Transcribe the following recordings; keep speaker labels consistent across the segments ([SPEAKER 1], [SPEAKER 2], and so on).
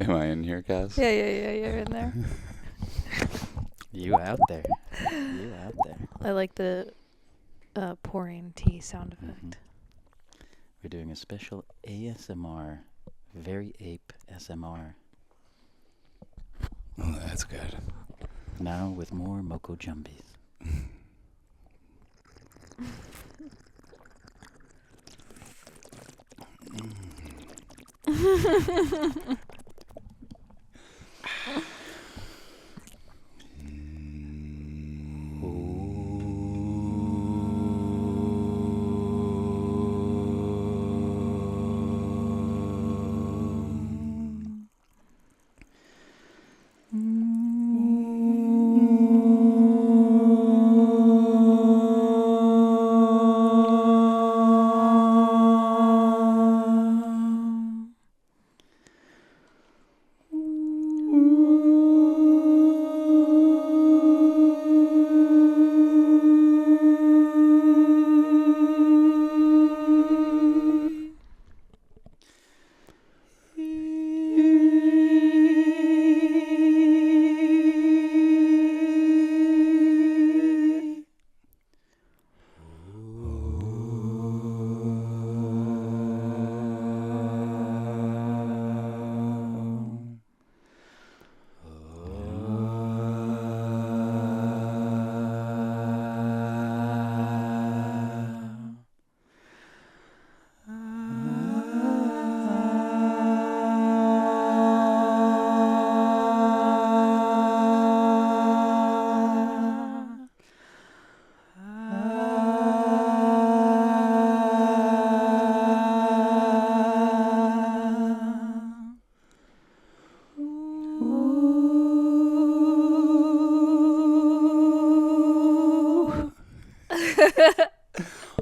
[SPEAKER 1] Am I in here, Cass?
[SPEAKER 2] Yeah, you're in there.
[SPEAKER 3] You out there. You out there.
[SPEAKER 2] I like the pouring tea sound effect.
[SPEAKER 3] We're doing a special ASMR. Very ape SMR.
[SPEAKER 1] Oh, that's good.
[SPEAKER 3] Now with more Moko Jumbies.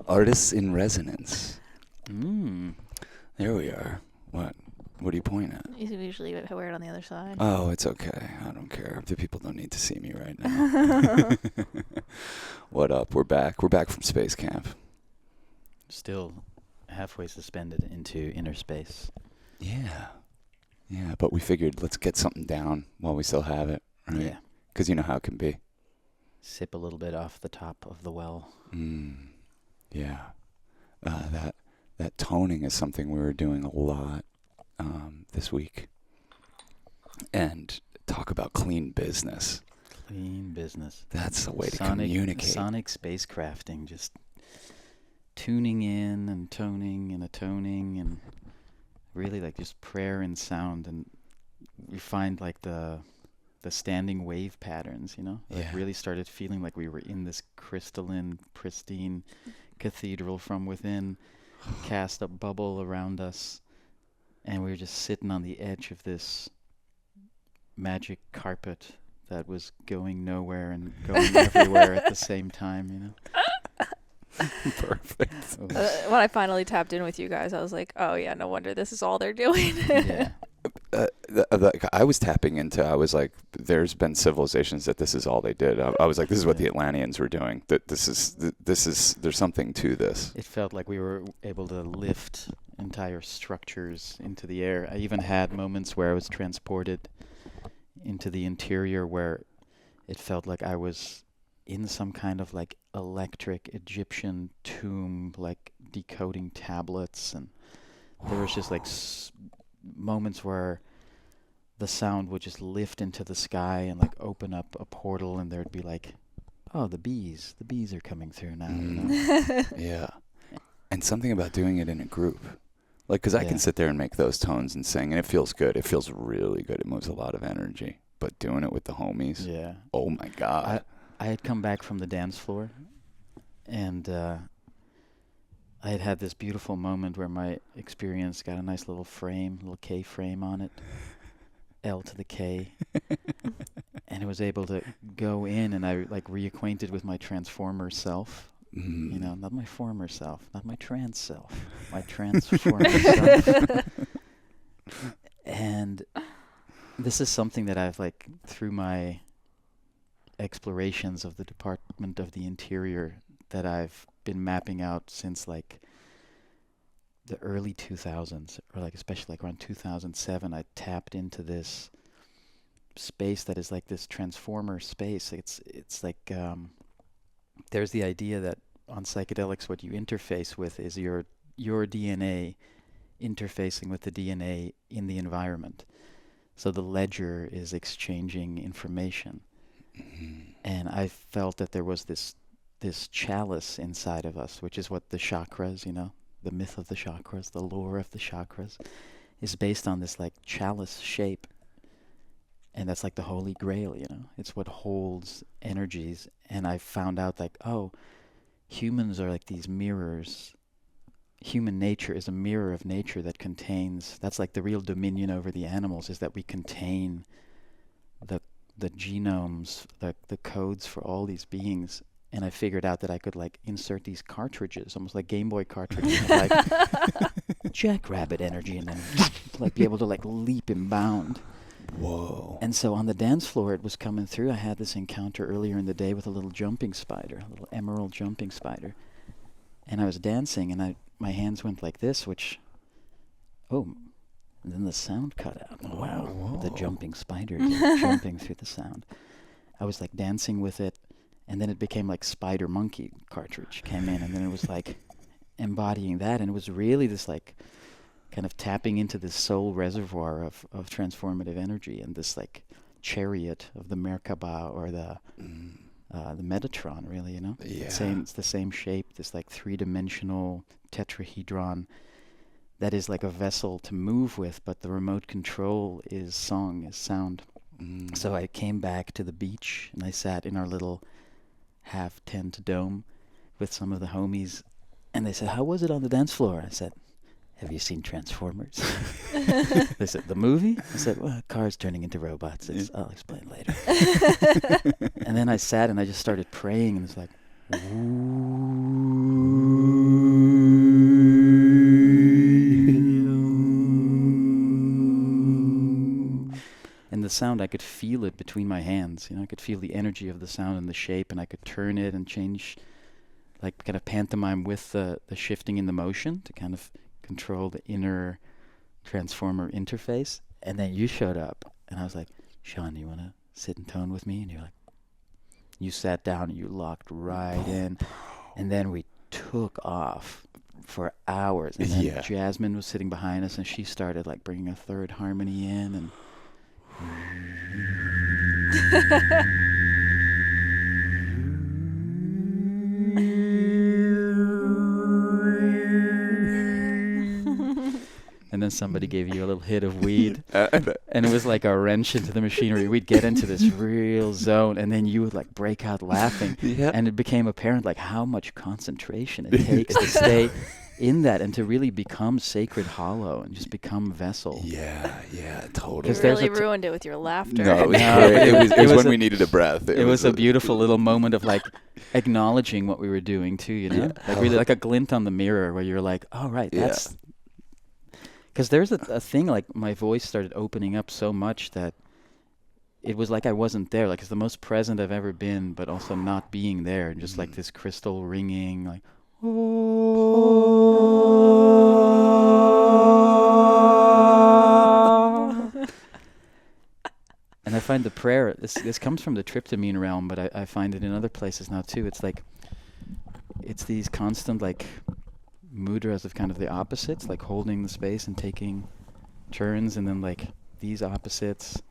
[SPEAKER 1] Artists in resonance.
[SPEAKER 3] Mm.
[SPEAKER 1] There we are. What? What are you pointing at?
[SPEAKER 2] You usually wear it on the other side.
[SPEAKER 1] Oh, it's okay. I don't care. The people don't need to see me right now. What up? We're back. We're back from space camp.
[SPEAKER 3] Still halfway suspended into inner space.
[SPEAKER 1] Yeah. Yeah, but we figured let's get something down while we still have it. Right?
[SPEAKER 3] Yeah.
[SPEAKER 1] Because you know how it can be.
[SPEAKER 3] Sip a little bit off the top of the well.
[SPEAKER 1] Yeah. That toning is something we were doing a lot this week. And talk about clean business.
[SPEAKER 3] Clean business.
[SPEAKER 1] That's the way to communicate.
[SPEAKER 3] Sonic spacecrafting, just tuning in and toning and atoning and really like just prayer and sound. And we find like the standing wave patterns, you know? Like
[SPEAKER 1] Yeah.
[SPEAKER 3] really started feeling like we were in this crystalline, pristine cathedral from within, cast a bubble around us, and we were just sitting on the edge of this magic carpet that was going nowhere and going everywhere at the same time, you know?
[SPEAKER 1] Perfect.
[SPEAKER 2] When I finally tapped in with you guys, I was like, oh yeah, no wonder this is all they're doing.
[SPEAKER 3] Yeah.
[SPEAKER 1] I was tapping into, I was like, there's been civilizations that this is all they did. I was like, this is what the Atlanteans were doing. That this is, there's something to this.
[SPEAKER 3] It felt like we were able to lift entire structures into the air. I even had moments where I was transported into the interior where it felt like I was in some kind of like electric Egyptian tomb, like decoding tablets, and there was just like moments where the sound would just lift into the sky and like open up a portal, and there'd be like, oh, the bees are coming through now, you know?
[SPEAKER 1] Yeah. And something about doing it in a group. Like, because I can sit there and make those tones and sing, and it feels good. It feels really good. It moves a lot of energy. But doing it with the homies,
[SPEAKER 3] Yeah.
[SPEAKER 1] oh my God.
[SPEAKER 3] I had come back from the dance floor, and I had had this beautiful moment where my experience got a nice little frame, little K frame on it, L to the K, and it was able to go in, and I like reacquainted with my transformer self. You know, not my former self, not my trans self, my transformer self. And this is something that I've like, through my explorations of the Department of the Interior, that I've been mapping out since like the early 2000s, or like especially like around 2007, I tapped into this space that is like this transformer space. It's like there's the idea that on psychedelics, what you interface with is your DNA interfacing with the DNA in the environment. So the ledger is exchanging information. And I felt that there was this chalice inside of us, which is what the chakras, the myth of the chakras, the lore of the chakras, is based on this like chalice shape. And that's like the Holy Grail, It's what holds energies. And I found out like, oh, humans are like these mirrors. Human nature is a mirror of nature that contains, that's like the real dominion over the animals, is that we contain the genomes, the codes for all these beings. And I figured out that I could like insert these cartridges, almost like Game Boy cartridges, like jackrabbit energy, and then like be able to like leap and bound.
[SPEAKER 1] Whoa.
[SPEAKER 3] And so on the dance floor, it was coming through. I had this encounter earlier in the day with a little jumping spider, a little emerald jumping spider. And I was dancing, and my hands went like this, and then the sound cut out. Wow.
[SPEAKER 1] Whoa.
[SPEAKER 3] The jumping spider jumping through the sound. I was like dancing with it, and then it became like Spider Monkey cartridge came in, and then it was like embodying that, and it was really this like kind of tapping into this soul reservoir of transformative energy, and this like chariot of the Merkaba or the Metatron, really,
[SPEAKER 1] Yeah.
[SPEAKER 3] It's the same shape, this like three-dimensional tetrahedron that is like a vessel to move with, but the remote control is song, is sound. So I came back to the beach, and I sat in our little half-tent dome with some of the homies, and they said, "How was it on the dance floor?" I said, "Have you seen Transformers?" They said, "The movie?" I said, "Well, cars turning into robots. I'll explain later." And then I sat and I just started praying, and it's like, and the sound, I could feel it between my hands. I could feel the energy of the sound and the shape, and I could turn it and change, like kind of pantomime with the shifting in the motion to kind of control the inner transformer interface. And then you showed up, and I was like, "Sean, you want to sit and tone with me?" And you're like, you sat down and you locked right in, and then we took off for hours. And then Jasmine was sitting behind us, and she started like bringing a third harmony in, and and then somebody gave you a little hit of weed, and it was like a wrench into the machinery. We'd get into this real zone, and then you would like break out laughing, and it became apparent like how much concentration it takes to stay in that and to really become sacred hollow and just become vessel.
[SPEAKER 1] Yeah, totally.
[SPEAKER 2] You really ruined it with your laughter.
[SPEAKER 1] No, it was great. It was when we needed a breath.
[SPEAKER 3] It was a beautiful little moment of like acknowledging what we were doing too, like really like a glint on the mirror where you're like, "Oh, right, that's..." Because there's a thing, like my voice started opening up so much that it was like I wasn't there. Like it's the most present I've ever been, but also not being there. And just like this crystal ringing, like, and I find the prayer, this comes from the tryptamine realm, but I find it in other places now too. It's like, it's these constant like mudras of kind of the opposites, like holding the space and taking turns, and then like these opposites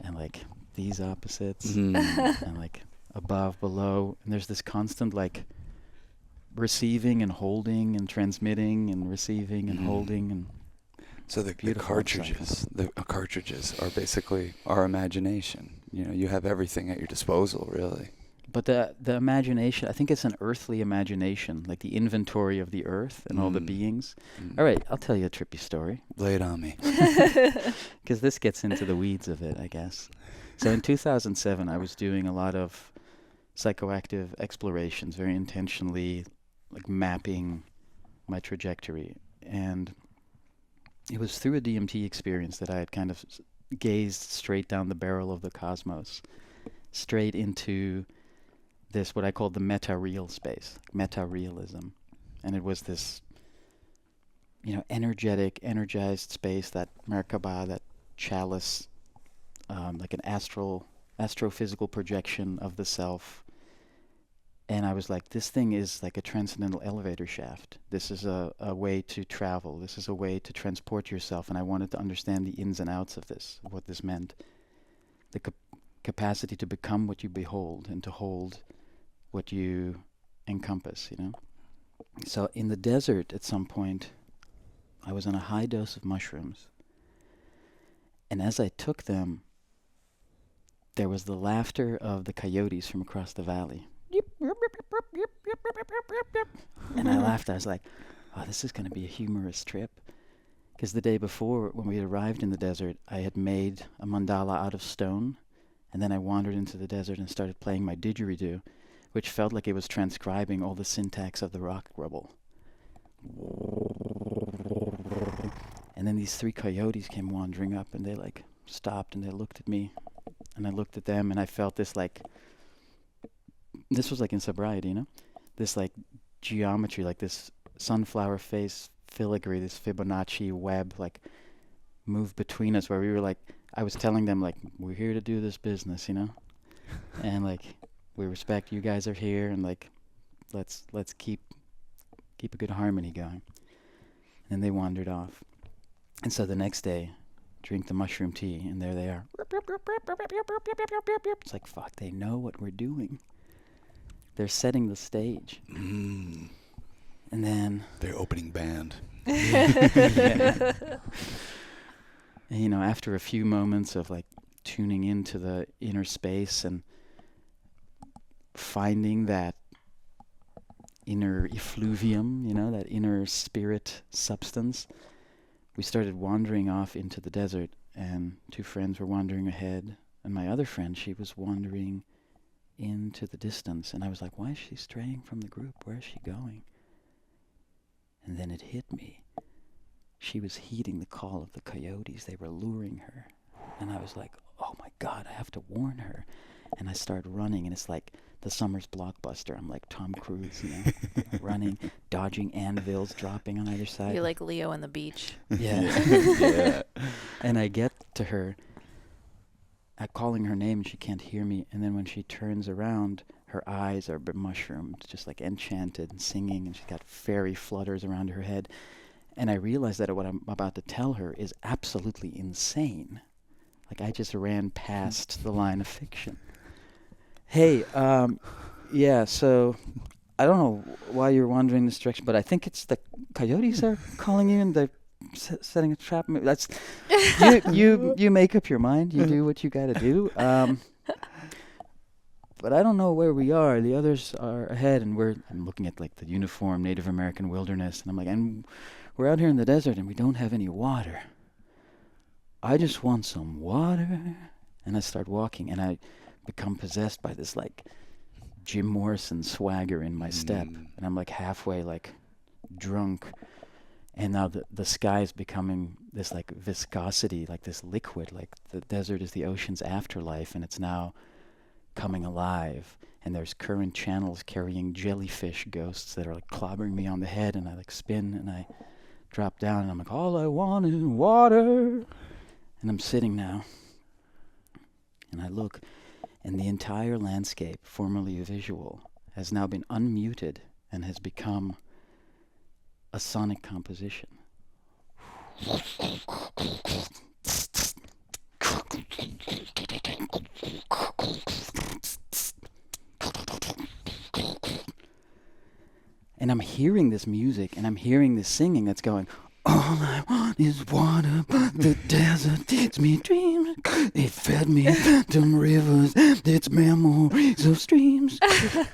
[SPEAKER 3] and like these opposites and like above, below, and there's this constant like receiving and holding and transmitting and receiving and holding. And
[SPEAKER 1] so the cartridges are basically our imagination. You have everything at your disposal, really.
[SPEAKER 3] But the imagination, I think it's an earthly imagination, like the inventory of the earth and all the beings. All right, I'll tell you a trippy story.
[SPEAKER 1] Lay it on me.
[SPEAKER 3] Because this gets into the weeds of it, I guess. So in 2007, I was doing a lot of psychoactive explorations, very intentionally, like mapping my trajectory. And it was through a DMT experience that I had kind of gazed straight down the barrel of the cosmos, straight into this, what I called the meta-real space, meta-realism. And it was this energetic, energized space, that Merkaba, that chalice, like an astrophysical projection of the self. And I was like, this thing is like a transcendental elevator shaft. This is a way to travel. This is a way to transport yourself. And I wanted to understand the ins and outs of this, of what this meant. The capacity to become what you behold and to hold what you encompass, So in the desert at some point, I was on a high dose of mushrooms. And as I took them, there was the laughter of the coyotes from across the valley. And I laughed. I was like, oh, this is going to be a humorous trip. Because the day before, when we arrived in the desert, I had made a mandala out of stone. And then I wandered into the desert and started playing my didgeridoo, which felt like it was transcribing all the syntax of the rock rubble. And then these 3 coyotes came wandering up, and they like stopped and they looked at me. And I looked at them, and I felt this like, this was like in sobriety, this like geometry, like this sunflower face filigree, this Fibonacci web, like moved between us, where we were like, I was telling them like, we're here to do this business, and like, we respect you guys are here, and like, let's keep a good harmony going. And then they wandered off. And so the next day, drink the mushroom tea, and there they are. It's like, fuck, they know what we're doing. They're setting the stage.
[SPEAKER 1] Mm.
[SPEAKER 3] And then...
[SPEAKER 1] Their opening band.
[SPEAKER 3] Yeah. And, after a few moments of, like, tuning into the inner space and finding that inner effluvium, that inner spirit substance, we started wandering off into the desert, and 2 friends were wandering ahead, and my other friend, she was wandering into the distance, and I was like, why is she straying from the group? Where is she going? And then it hit me. She was heeding the call of the coyotes. They were luring her. And I was like, oh my God, I have to warn her. And I started running, and it's like the summer's blockbuster. I'm like Tom Cruise, running, dodging anvils, dropping on either side.
[SPEAKER 2] You're like Leo on the beach.
[SPEAKER 3] Yeah.
[SPEAKER 1] Yeah.
[SPEAKER 3] And I get to her, I'm calling her name, and she can't hear me. And then when she turns around, her eyes are mushroomed, just like enchanted and singing, and she's got fairy flutters around her head. And I realize that what I'm about to tell her is absolutely insane. Like, I just ran past the line of fiction. Hey, yeah, so I don't know why you're wandering this direction, but I think it's the coyotes are calling you, and they're setting a trap. That's you make up your mind. You do what you got to do. But I don't know where we are. The others are ahead, and I'm looking at like the uniform Native American wilderness, and I'm like, and we're out here in the desert, and we don't have any water. I just want some water. And I start walking, and I become possessed by this like Jim Morrison swagger in my step, and I'm like halfway like drunk, and now the sky is becoming this like viscosity, like this liquid, like the desert is the ocean's afterlife, and it's now coming alive, and there's current channels carrying jellyfish ghosts that are like clobbering me on the head, and I like spin and I drop down, and I'm like, all I want is water. And I'm sitting now, and I look, and the entire landscape, formerly visual, has now been unmuted and has become a sonic composition. And I'm hearing this music, and I'm hearing this singing that's going, all I want is water, the desert teach me dreams, it fed me them rivers, it's memories of streams,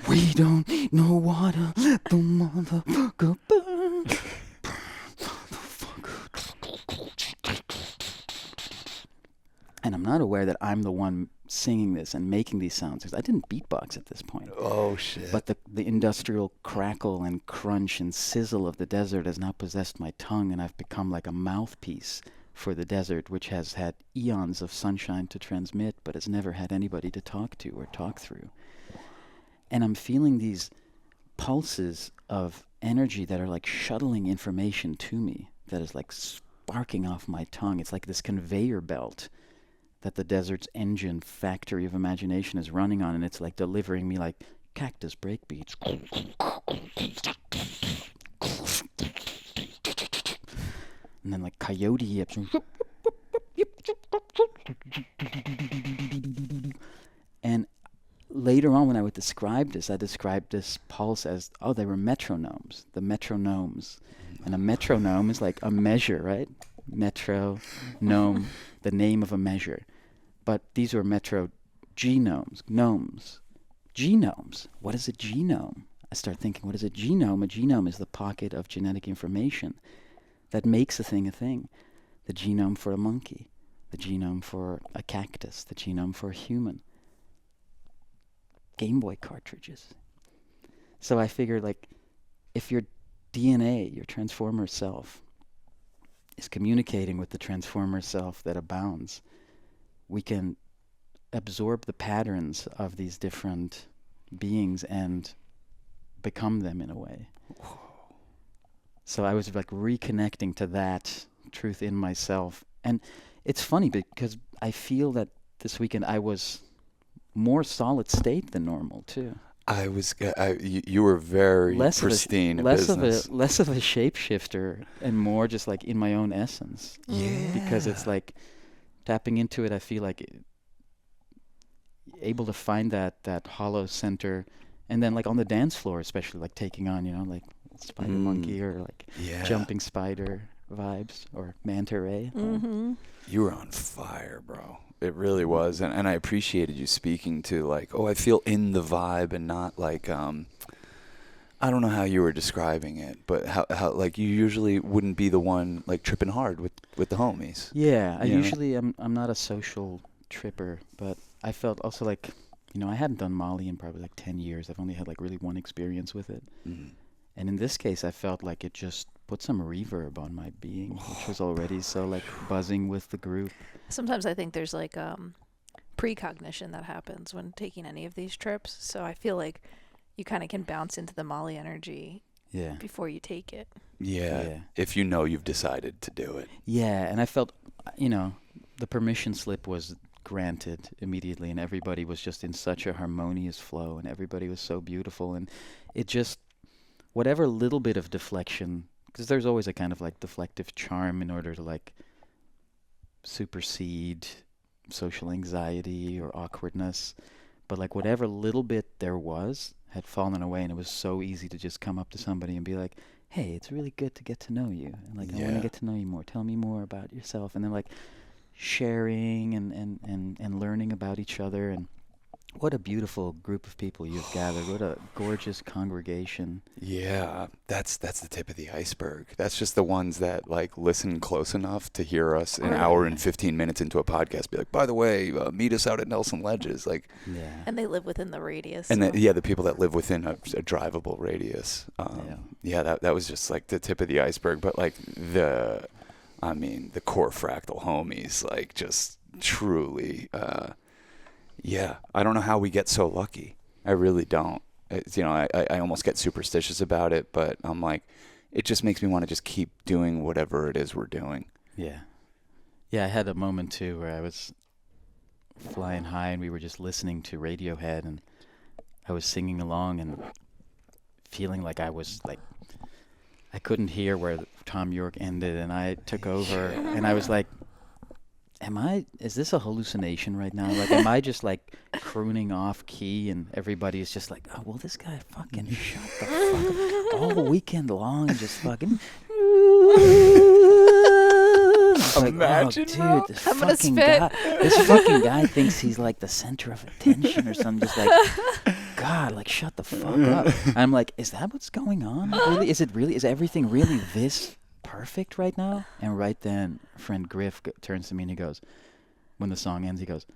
[SPEAKER 3] we don't need no water, let the motherfucker burn, And I'm not aware that I'm the one singing this and making these sounds, because I didn't beatbox at this point.
[SPEAKER 1] Oh, shit.
[SPEAKER 3] But the industrial crackle and crunch and sizzle of the desert has now possessed my tongue, and I've become like a mouthpiece for the desert, which has had eons of sunshine to transmit, but has never had anybody to talk to or talk through. And I'm feeling these pulses of energy that are like shuttling information to me that is like sparking off my tongue. It's like this conveyor belt that the desert's engine factory of imagination is running on, and it's like delivering me like cactus breakbeats. And then like coyote yips. And later on when I would describe this, I described this pulse as, oh, they were metronomes, the metronomes. And a metronome is like a measure, right? Metronome, the name of a measure. But these were metrogenomes, gnomes. Genomes. What is a genome? I start thinking, what is a genome? A genome is the pocket of genetic information that makes a thing a thing. The genome for a monkey, the genome for a cactus, the genome for a human. Game Boy cartridges. So I figured, like, if your DNA, your transformer self, is communicating with the transformer self that abounds, we can absorb the patterns of these different beings and become them in a way. So I was like reconnecting to that truth in myself. And it's funny because I feel that this weekend I was more solid state than normal too.
[SPEAKER 1] You were very pristine in business.
[SPEAKER 3] Less of a shapeshifter and more just like in my own essence.
[SPEAKER 1] Yeah.
[SPEAKER 3] Because it's like tapping into it, I feel like able to find that hollow center, and then like on the dance floor especially, like taking on, like spider monkey or like jumping spider vibes or manta ray.
[SPEAKER 2] Mm-hmm.
[SPEAKER 1] You were on fire, bro. It really was. And I appreciated you speaking to like, I feel in the vibe, and not like, I don't know how you were describing it, but how like you usually wouldn't be the one like tripping hard with the homies.
[SPEAKER 3] Yeah, I'm not a social tripper, but I felt also like, I hadn't done Molly in probably like 10 years. I've only had like really one experience with it.
[SPEAKER 1] Mm.
[SPEAKER 3] And in this case, I felt like it just put some reverb on my being, which was already so like buzzing with the group.
[SPEAKER 2] Sometimes I think there's like precognition that happens when taking any of these trips. So I feel like you kind of can bounce into the Molly energy before you take it.
[SPEAKER 1] Yeah. If you've decided to do it.
[SPEAKER 3] Yeah, and I felt, the permission slip was granted immediately, and everybody was just in such a harmonious flow, and everybody was so beautiful, and it just, whatever little bit of deflection, because there's always a kind of like deflective charm in order to like supersede social anxiety or awkwardness, but like whatever little bit there was had fallen away, and it was so easy to just come up to somebody and be like, hey, it's really good to get to know you, and like I want to get to know you more, tell me more about yourself, and then like sharing and learning about each other. And what a beautiful group of people you've gathered. What a gorgeous congregation.
[SPEAKER 1] Yeah, that's the tip of the iceberg. That's just the ones that like listen close enough to hear us an hour and 15 minutes into a podcast be like, by the way, meet us out at Nelson Ledges. Like,
[SPEAKER 2] and they live within the radius.
[SPEAKER 1] And the people that live within a drivable radius. That was just like the tip of the iceberg. But like the core fractal homies, like just truly, I don't know how we get so lucky. I really don't. I almost get superstitious about it, but I'm like, it just makes me want to just keep doing whatever it is we're doing.
[SPEAKER 3] Yeah. Yeah, I had a moment too where I was flying high and we were just listening to Radiohead, and I was singing along and feeling like I was like, I couldn't hear where Tom York ended, and I took over, and I was like, is this a hallucination right now? Like, am I just like crooning off key, and everybody is just like, oh, will this guy fucking shut the fuck up all weekend long and just fucking... Like,
[SPEAKER 1] imagine,
[SPEAKER 3] dude, this fucking guy thinks he's like the center of attention or something. Just like, God, like, shut the fuck up. I'm like, is that what's going on? Really? Is everything really this perfect right now? And right then, friend Griff turns to me and he goes, when the song ends, he goes,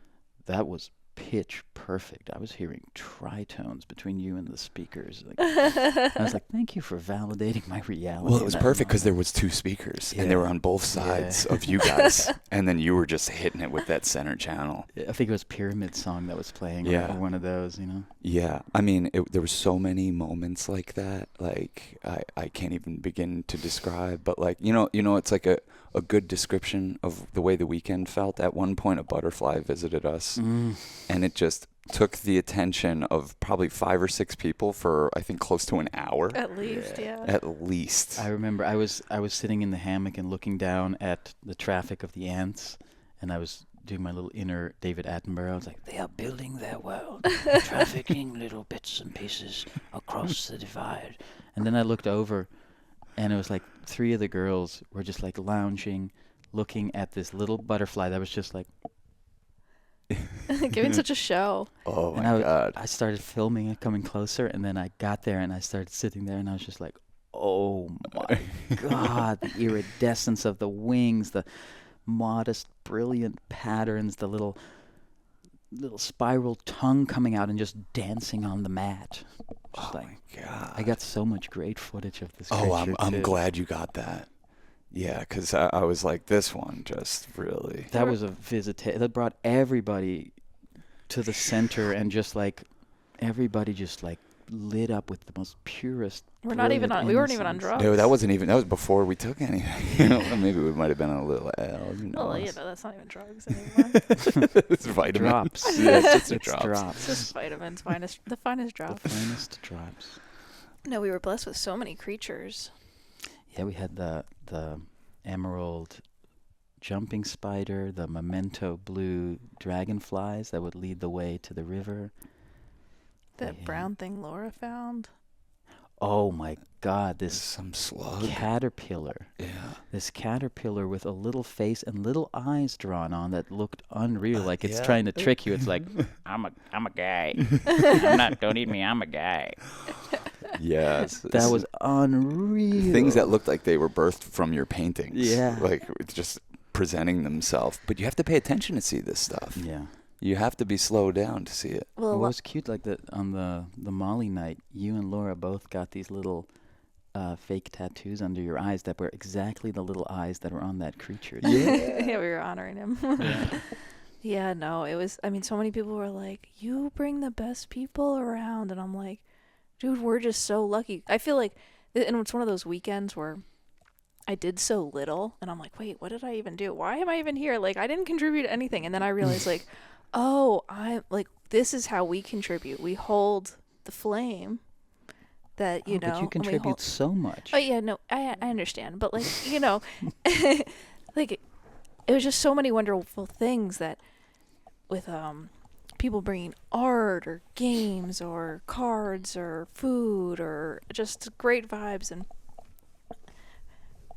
[SPEAKER 3] that was pitch perfect. I was hearing tritones between you and the speakers. Like, I was like, thank you for validating my reality.
[SPEAKER 1] Well, it was perfect because there was 2 speakers, and they were on both sides of you guys, and then you were just hitting it with that center channel.
[SPEAKER 3] I think it was Pyramid Song that was playing, or one of those, you know?
[SPEAKER 1] Yeah, I mean, there were so many moments like that, like, I can't even begin to describe, but, like, you know, it's like a good description of the way the weekend felt. At one point, a butterfly visited us, and it just took the attention of probably 5 or 6 people for, I think, close to an hour.
[SPEAKER 2] At least, yeah.
[SPEAKER 1] At least.
[SPEAKER 3] I remember I was sitting in the hammock and looking down at the traffic of the ants, and I was doing my little inner David Attenborough. I was like, they are building their world, trafficking little bits and pieces across the divide. And then I looked over, and it was like 3 of the girls were just like lounging, looking at this little butterfly that was just like...
[SPEAKER 2] Giving such a show.
[SPEAKER 1] Oh my God.
[SPEAKER 3] I started filming it coming closer, and then I got there and I started sitting there, and I was just like, oh my God, the iridescence of the wings, the modest, brilliant patterns, the little spiral tongue coming out and just dancing on the mat. Just
[SPEAKER 1] my God.
[SPEAKER 3] I got so much great footage of this creature.
[SPEAKER 1] Oh, I'm glad you got that. Yeah, because I was like, this one just really...
[SPEAKER 3] That was a visitation. That brought everybody to the center, and just like, everybody just like lit up with the most purest...
[SPEAKER 2] We weren't even on drugs.
[SPEAKER 1] No, that was before we took anything. Maybe we might have been on a little L.
[SPEAKER 2] Well, that's not even drugs anymore.
[SPEAKER 1] It's vitamins.
[SPEAKER 3] Drops.
[SPEAKER 1] Yeah, it's
[SPEAKER 3] drops.
[SPEAKER 2] It's just vitamins, the finest drops.
[SPEAKER 3] The finest drops.
[SPEAKER 2] No, we were blessed with so many creatures.
[SPEAKER 3] Yeah, we had the emerald jumping spider, the memento blue dragonflies that would lead the way to the river.
[SPEAKER 2] That brown thing Laura found.
[SPEAKER 3] Oh my God, this
[SPEAKER 1] some slug
[SPEAKER 3] caterpillar.
[SPEAKER 1] Yeah.
[SPEAKER 3] This caterpillar with a little face and little eyes drawn on that looked unreal, like it's trying to trick you. It's like, I'm a guy. Don't eat me, I'm a guy.
[SPEAKER 1] Yes.
[SPEAKER 3] That was unreal.
[SPEAKER 1] Things that looked like they were birthed from your paintings.
[SPEAKER 3] Yeah.
[SPEAKER 1] Like just presenting themselves. But you have to pay attention to see this stuff.
[SPEAKER 3] Yeah.
[SPEAKER 1] You have to be slowed down to see it.
[SPEAKER 3] Well, what was cute, like on the Molly night, you and Laura both got these little fake tattoos under your eyes that were exactly the little eyes that were on that creature.
[SPEAKER 2] Yeah, we were honoring him. Yeah, no, it was, I mean, so many people were like, you bring the best people around. And I'm like, dude, we're just so lucky. I feel like, and it's one of those weekends where I did so little, and I'm like, wait, what did I even do? Why am I even here? Like, I didn't contribute anything. And then I realized, like, oh, I'm like, this is how we contribute. We hold the flame that, you know.
[SPEAKER 3] But you contribute so much.
[SPEAKER 2] Oh, yeah, no, I understand. But, like, you know, like, it was just so many wonderful things that with people bringing art or games or cards or food or just great vibes. And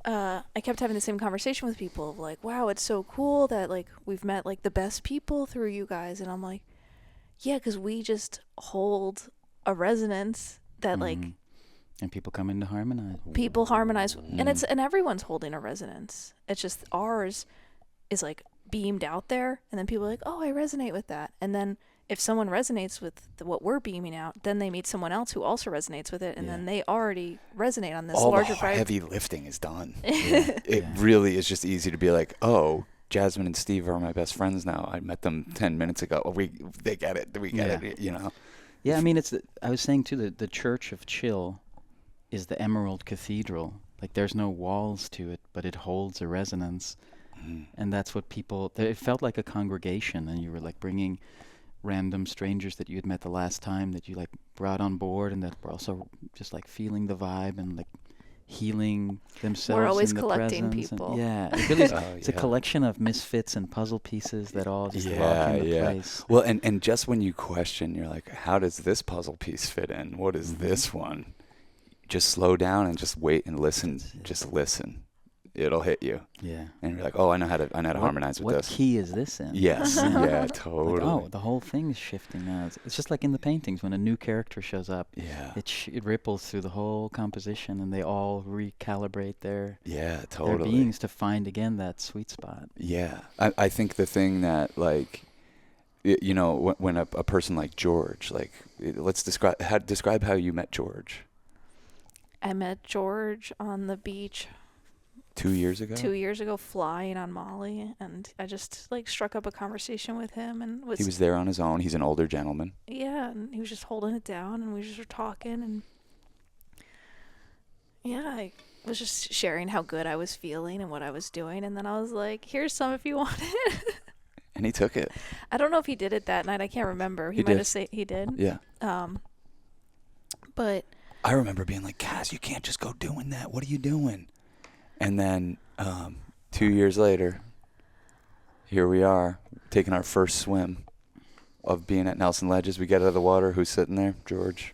[SPEAKER 2] I kept having the same conversation with people of like, wow, it's so cool that like we've met like the best people through you guys. And I'm like, yeah, because we just hold a resonance that like,
[SPEAKER 3] and people come in to harmonize.
[SPEAKER 2] People harmonize, and everyone's holding a resonance. It's just ours is like beamed out there, and then people are like, oh, I resonate with that. And then if someone resonates with what we're beaming out, then they meet someone else who also resonates with it, and then they already resonate on this larger
[SPEAKER 1] All the heavy lifting is done. It really is just easy to be like, oh, Jasmine and Steve are my best friends now. I met them 10 minutes ago. They get it. We get it, you know?
[SPEAKER 3] Yeah, I mean, I was saying, too, that the Church of Chill is the Emerald Cathedral. Like, there's no walls to it, but it holds a resonance. And that's what it felt like a congregation, and you were, like, bringing random strangers that you had met the last time that you, like, brought on board, and that were also just, like, feeling the vibe and, like, healing themselves.
[SPEAKER 2] We're always
[SPEAKER 3] in the
[SPEAKER 2] collecting
[SPEAKER 3] presence.
[SPEAKER 2] people.
[SPEAKER 3] And it really is, it's a collection of misfits and puzzle pieces that all just lock into place.
[SPEAKER 1] Well, and just when you question, you're like, how does this puzzle piece fit in? What is this one? Just slow down and just wait and listen. Just listen. It'll hit you.
[SPEAKER 3] Yeah.
[SPEAKER 1] And you're like, oh, I know how to harmonize with this.
[SPEAKER 3] What key is this in?
[SPEAKER 1] Yes. Yeah, totally.
[SPEAKER 3] Like, oh, the whole thing is shifting now. It's just like in the paintings when a new character shows up.
[SPEAKER 1] Yeah.
[SPEAKER 3] It ripples through the whole composition, and they all recalibrate their
[SPEAKER 1] totally.
[SPEAKER 3] their beings to find again that sweet spot.
[SPEAKER 1] Yeah. I think the thing that like you know, when a person like George, like, let's describe how you met George.
[SPEAKER 2] I met George on the beach
[SPEAKER 1] 2 years ago?
[SPEAKER 2] 2 years ago, flying on Molly, and I just like struck up a conversation with him, and
[SPEAKER 1] He was there on his own. He's an older gentleman.
[SPEAKER 2] yeah, and he was just holding it down, and we just were talking, and yeah, I was just sharing how good I was feeling and what I was doing, and then I was like, "Here's some if you want it."
[SPEAKER 1] And he took it.
[SPEAKER 2] I don't know if he did it that night. I can't remember. He
[SPEAKER 1] He
[SPEAKER 2] might
[SPEAKER 1] did.
[SPEAKER 2] have said he did.
[SPEAKER 1] Yeah.
[SPEAKER 2] But
[SPEAKER 1] I remember being like, Kaz, you can't just go doing that. What are you doing? And then 2 years later, here we are, taking our first swim of being at Nelson Ledges. We get out of the water. Who's sitting there? George.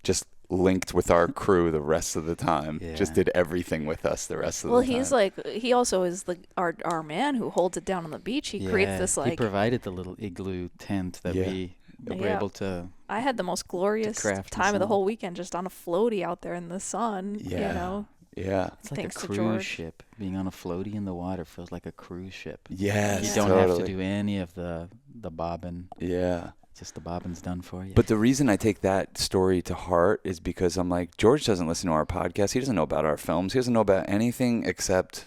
[SPEAKER 1] Just linked with our crew the rest of the time.
[SPEAKER 3] Yeah.
[SPEAKER 1] Just did everything with us the rest of
[SPEAKER 2] well,
[SPEAKER 1] the time.
[SPEAKER 2] he's like, he also is our man who holds it down on the beach. He creates this
[SPEAKER 3] he
[SPEAKER 2] like.
[SPEAKER 3] provided the little igloo tent that
[SPEAKER 1] Yeah.
[SPEAKER 3] we were
[SPEAKER 2] Yeah.
[SPEAKER 3] able to.
[SPEAKER 2] I had the most glorious
[SPEAKER 3] craft
[SPEAKER 2] time of the
[SPEAKER 3] and
[SPEAKER 2] whole weekend, just on a floaty out there in the sun.
[SPEAKER 1] Yeah.
[SPEAKER 2] You know.
[SPEAKER 1] Yeah.
[SPEAKER 3] It's like
[SPEAKER 2] Thanks
[SPEAKER 3] a
[SPEAKER 2] to
[SPEAKER 3] cruise
[SPEAKER 2] George.
[SPEAKER 3] ship. Being on a floaty in the water feels like a cruise ship.
[SPEAKER 1] Yes,
[SPEAKER 3] You
[SPEAKER 2] Yeah.
[SPEAKER 3] don't
[SPEAKER 1] totally.
[SPEAKER 3] have to do any of the bobbin.
[SPEAKER 1] Yeah.
[SPEAKER 3] Just the bobbin's done for you.
[SPEAKER 1] But the reason I take that story to heart is because I'm like, George doesn't listen to our podcast. He doesn't know about our films. He doesn't know about anything except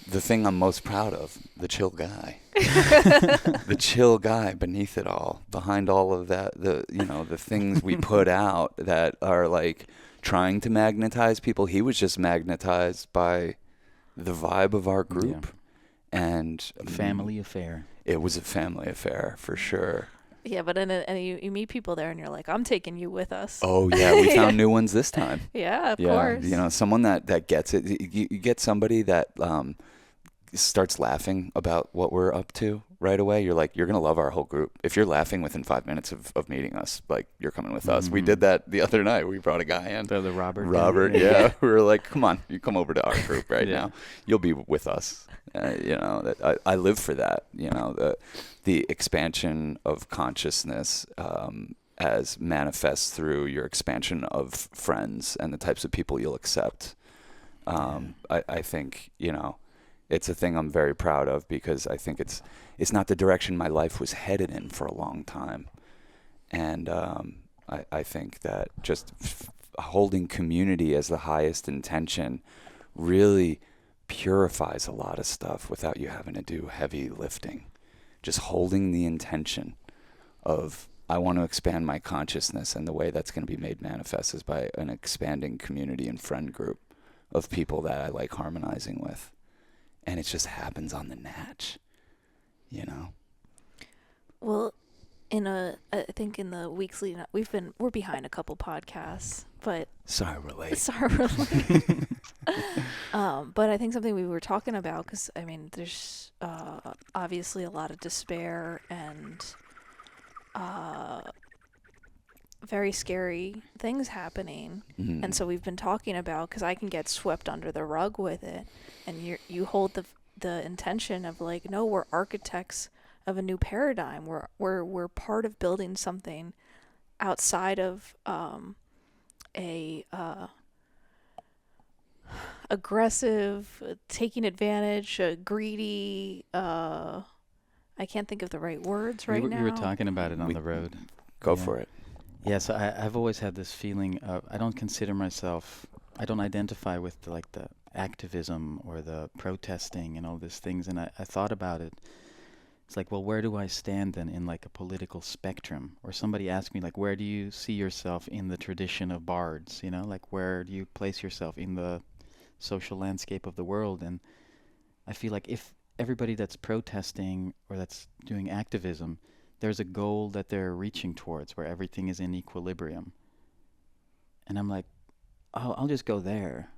[SPEAKER 1] the thing I'm most proud of, the chill guy. The chill guy beneath it all, behind all of that, the things we put out that are like trying to magnetize people. He was just magnetized by the vibe of our group. And
[SPEAKER 3] family affair.
[SPEAKER 1] It was a family affair for sure.
[SPEAKER 2] Yeah, but and you meet people there, and you're like, I'm taking you with us.
[SPEAKER 1] Oh yeah, we found new ones this time.
[SPEAKER 2] Yeah, of
[SPEAKER 1] Yeah,
[SPEAKER 2] course.
[SPEAKER 1] you know, someone that gets it. You get somebody that starts laughing about what we're up to right away. You're like, you're gonna love our whole group. If you're laughing within 5 minutes of meeting us, like, you're coming with us. We did that the other night. We brought a guy in.
[SPEAKER 3] The Robert.
[SPEAKER 1] Yeah. We were like, come on, you come over to our group right
[SPEAKER 3] Yeah.
[SPEAKER 1] now. You'll be with us. You know, that I live for that. You know, the expansion of consciousness as manifests through your expansion of friends and the types of people you'll accept. I think, you know, it's a thing I'm very proud of, because I think it's not the direction my life was headed in for a long time. And I think that just holding community as the highest intention really purifies a lot of stuff without you having to do heavy lifting. Just holding the intention of, I want to expand my consciousness, and the way that's going to be made manifest is by an expanding community and friend group of people that I like harmonizing with. And it just happens on the natch, you know?
[SPEAKER 2] Well, I think in the weeks leading up, we're behind a couple podcasts, but
[SPEAKER 1] Sorry we're late.
[SPEAKER 2] But I think something we were talking about, because I mean, there's obviously a lot of despair and very scary things happening, and so we've been talking about, because I can get swept under the rug with it, and you hold the intention of like, no, we're architects of a new paradigm. We're part of building something outside of a aggressive, taking advantage, greedy. I can't think of the right words right now.
[SPEAKER 3] We were talking about it on the road.
[SPEAKER 1] Go
[SPEAKER 3] Yeah.
[SPEAKER 1] for it.
[SPEAKER 3] Yeah, so I've always had this feeling of, I don't identify with the activism or the protesting and all these things. And I thought about it. It's like, well, where do I stand then in like a political spectrum? Or somebody asked me, like, where do you see yourself in the tradition of bards? You know, like, where do you place yourself in the social landscape of the world? And I feel like if everybody that's protesting or that's doing activism, there's a goal that they're reaching towards where everything is in equilibrium. And I'm like, oh, I'll just go there.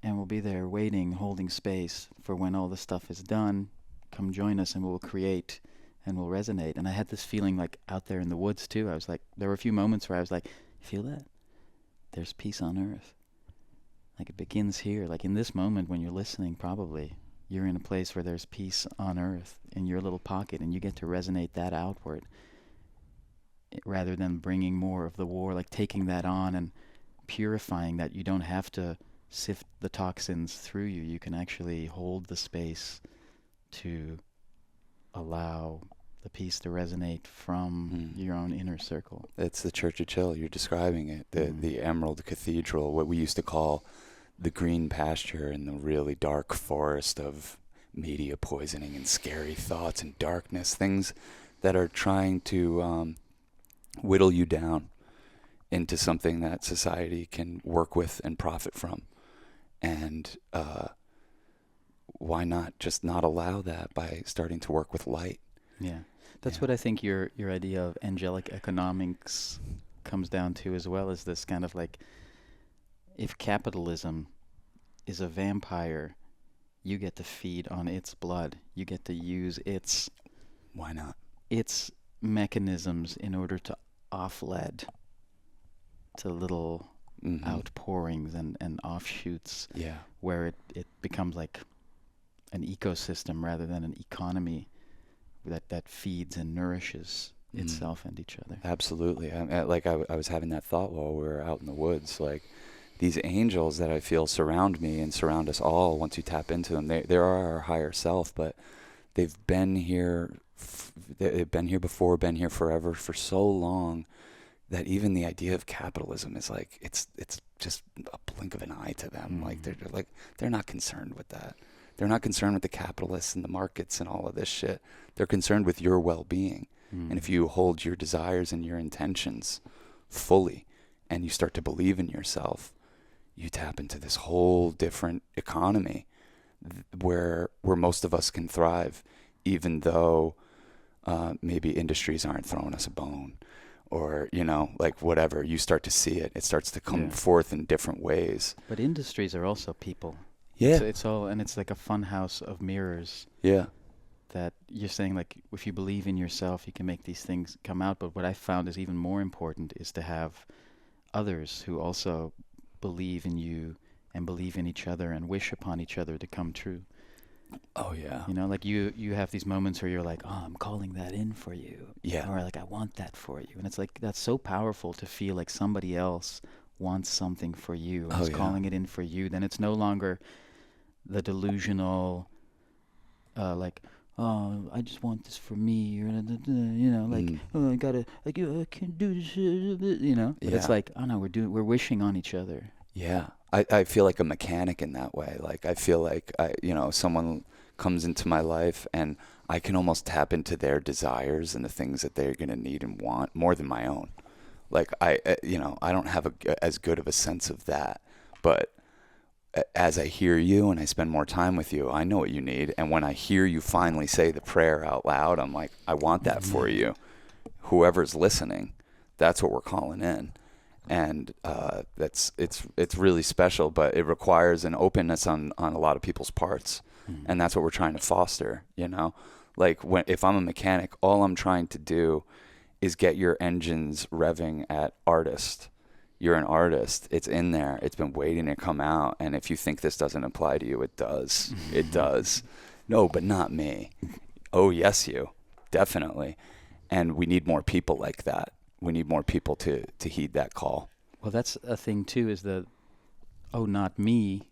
[SPEAKER 3] And we'll be there waiting, holding space for when all the stuff is done. Come join us and we'll create and we'll resonate. And I had this feeling like out there in the woods too. I was like, there were a few moments where I was like, feel that? There's peace on earth. Like it begins here. Like in this moment when you're listening, probably you're in a place where there's peace on earth in your little pocket, and you get to resonate that outward rather than bringing more of the war, like taking that on and purifying that. You don't have to sift the toxins through you. You can actually hold the space to allow the piece to resonate from your own inner circle.
[SPEAKER 1] It's the Church of Chill. You're describing it. The Emerald Cathedral, what we used to call the green pasture in the really dark forest of media poisoning and scary thoughts and darkness, things that are trying to whittle you down into something that society can work with and profit from. And why not just not allow that by starting to work with light?
[SPEAKER 3] Yeah. That's what I think your idea of angelic economics comes down to as well, as this kind of like, if capitalism is a vampire, you get to feed on its blood. You get to use its...
[SPEAKER 1] Why not?
[SPEAKER 3] Its mechanisms in order to offlead to little outpourings and offshoots, where it becomes like an ecosystem rather than an economy that feeds and nourishes itself and each other.
[SPEAKER 1] Absolutely. I was having that thought while we were out in the woods, like these angels that I feel surround me and surround us all once you tap into them. They are our higher self, but they've been here they've been here before, been here forever, for so long that even the idea of capitalism is like it's just a blink of an eye to them. Like they're not concerned with that. They're not concerned with the capitalists and the markets and all of this shit. They're concerned with your well-being. And if you hold your desires and your intentions fully and you start to believe in yourself, you tap into this whole different economy where most of us can thrive, even though maybe industries aren't throwing us a bone, or, like whatever. You start to see it. It starts to come forth in different ways.
[SPEAKER 3] But industries are also people.
[SPEAKER 1] Yeah.
[SPEAKER 3] It's all, and it's like a fun house of mirrors.
[SPEAKER 1] Yeah.
[SPEAKER 3] That you're saying, like, if you believe in yourself, you can make these things come out. But what I found is even more important is to have others who also believe in you and believe in each other and wish upon each other to come true.
[SPEAKER 1] Oh, yeah.
[SPEAKER 3] Like you have these moments where you're like, oh, I'm calling that in for you.
[SPEAKER 1] Yeah.
[SPEAKER 3] Or like, I want that for you. And it's like, that's so powerful to feel like somebody else wants something for you and is calling it in for you. Then it's no longer the delusional, like, oh, I just want this for me, or oh, I can't do this, But it's like, oh no, we're wishing on each other.
[SPEAKER 1] Yeah, I feel like a mechanic in that way. Like I feel like someone comes into my life and I can almost tap into their desires and the things that they're gonna need and want more than my own. Like I don't have as good of a sense of that, but as I hear you and I spend more time with you, I know what you need. And when I hear you finally say the prayer out loud, I'm like, I want that for you. Whoever's listening, that's what we're calling in. And it's really special, but it requires an openness on a lot of people's parts. And that's what we're trying to foster, Like if I'm a mechanic, all I'm trying to do is get your engines revving at artist. You're an artist. It's in there. It's been waiting to come out. And if you think this doesn't apply to you, it does. It does. No, but not me. Oh, yes, you. Definitely. And we need more people like that. We need more people to heed that call.
[SPEAKER 3] Well, that's a thing, too, is the, oh, not me,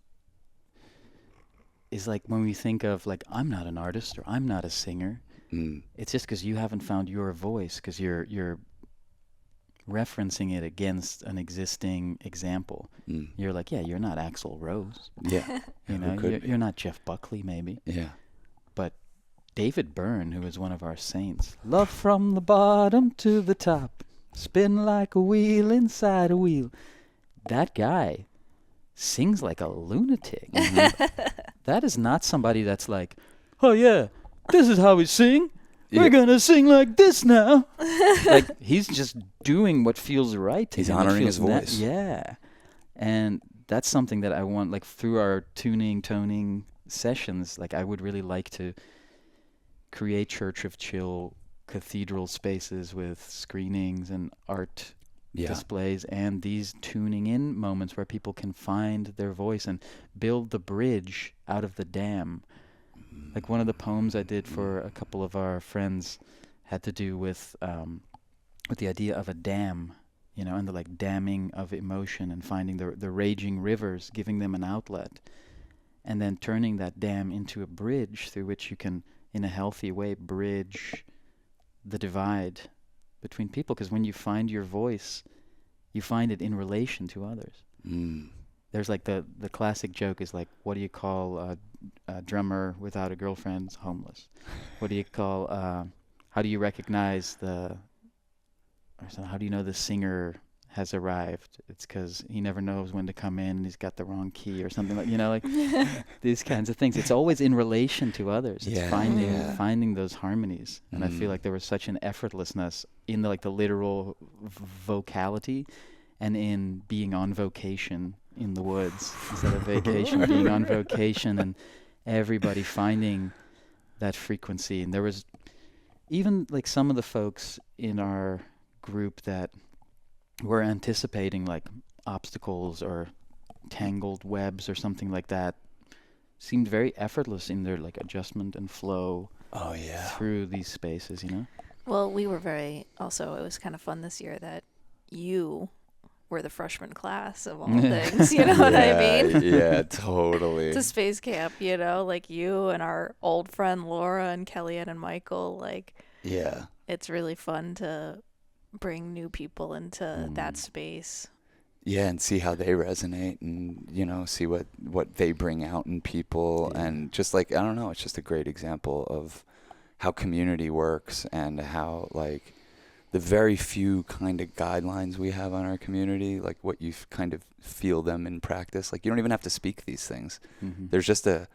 [SPEAKER 3] is like when we think of, like, I'm not an artist or I'm not a singer. It's just because you haven't found your voice, because you're referencing it against an existing example. You're like, yeah, you're not Axl Rose.
[SPEAKER 1] Yeah.
[SPEAKER 3] You're not Jeff Buckley, maybe.
[SPEAKER 1] Yeah.
[SPEAKER 3] But David Byrne, who is one of our saints, love from the bottom to the top, spin like a wheel inside a wheel. That guy sings like a lunatic. That is not somebody that's like, oh yeah, this is how we sing. We're gonna sing like this now. Like, he's just doing what feels right to him.
[SPEAKER 1] He's honoring his voice.
[SPEAKER 3] Yeah. And that's something that I want, like, through our toning sessions, like, I would really like to create Church of Chill cathedral spaces with screenings and art displays and these tuning in moments where people can find their voice and build the bridge out of the dam. Like, one of the poems I did for a couple of our friends had to do with the idea of a dam, and the, like, damming of emotion and finding the raging rivers, giving them an outlet, and then turning that dam into a bridge through which you can, in a healthy way, bridge the divide between people, because when you find your voice, you find it in relation to others. There's like the classic joke is like, what do you call a drummer without a girlfriend? Homeless. What do you call, how do you recognize how do you know the singer has arrived? It's because he never knows when to come in and he's got the wrong key or something, like, like these kinds of things. It's always in relation to others. It's finding those harmonies. And I feel like there was such an effortlessness in the literal vocality, and in being on vocation in the woods instead of vacation, being on vocation, and everybody finding that frequency. And there was even like some of the folks in our group that were anticipating like obstacles or tangled webs or something like that, seemed very effortless in their like adjustment and flow through these spaces,
[SPEAKER 2] Well, we were it was kind of fun this year that you were the freshman class of all things, you know what I mean?
[SPEAKER 1] Yeah, totally.
[SPEAKER 2] To space camp, like you and our old friend Laura and Kellyanne and Michael, like,
[SPEAKER 1] yeah,
[SPEAKER 2] it's really fun to bring new people into that space.
[SPEAKER 1] Yeah, and see how they resonate, and see what they bring out in people, and just like, I don't know, it's just a great example of how community works, and how like the very few kind of guidelines we have on our community, like what you kind of feel them in practice. Like you don't even have to speak these things. There's just a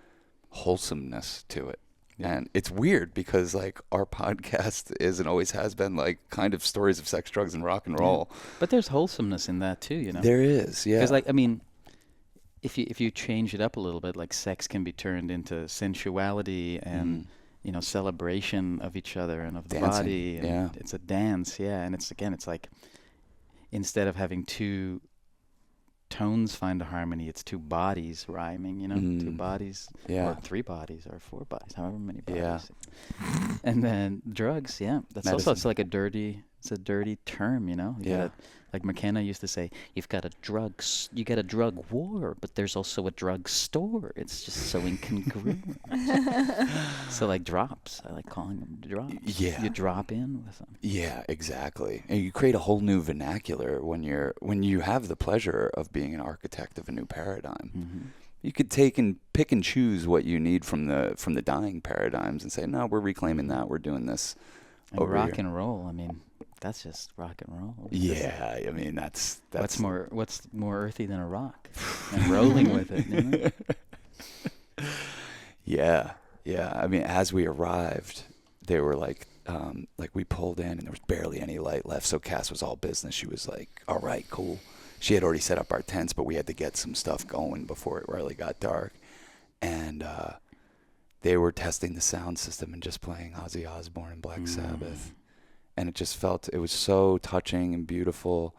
[SPEAKER 1] wholesomeness to it. Yeah. And it's weird because like our podcast is and always has been like kind of stories of sex, drugs, and rock and roll.
[SPEAKER 3] Yeah. But there's wholesomeness in that too,
[SPEAKER 1] There is, yeah.
[SPEAKER 3] Because like, I mean, if you change it up a little bit, like sex can be turned into sensuality and celebration of each other and of the body. And it's a dance, and it's like instead of having two tones find a harmony, it's two bodies rhyming, two bodies, or three bodies, or four bodies, however many bodies. And then drugs, that's medicine. Also, it's like a dirty term, like McKenna used to say, you got a drug war, but there's also a drug store. It's just so incongruent. So like drops, I like calling them drops. Yeah. You drop in with them.
[SPEAKER 1] Yeah, exactly. And you create a whole new vernacular when you have the pleasure of being an architect of a new paradigm. You could take and pick and choose what you need from the dying paradigms and say, no, we're reclaiming that. We're doing this.
[SPEAKER 3] And rock and roll, I mean, that's just rock and roll.
[SPEAKER 1] Yeah, I mean that's
[SPEAKER 3] what's more earthy than a rock and rolling with it.
[SPEAKER 1] Yeah. I mean, as we arrived, they were like we pulled in and there was barely any light left. So Cass was all business. She was like, "All right, cool." She had already set up our tents, but we had to get some stuff going before it really got dark. And they were testing the sound system and just playing Ozzy Osbourne and Black Sabbath. And it was so touching and beautiful,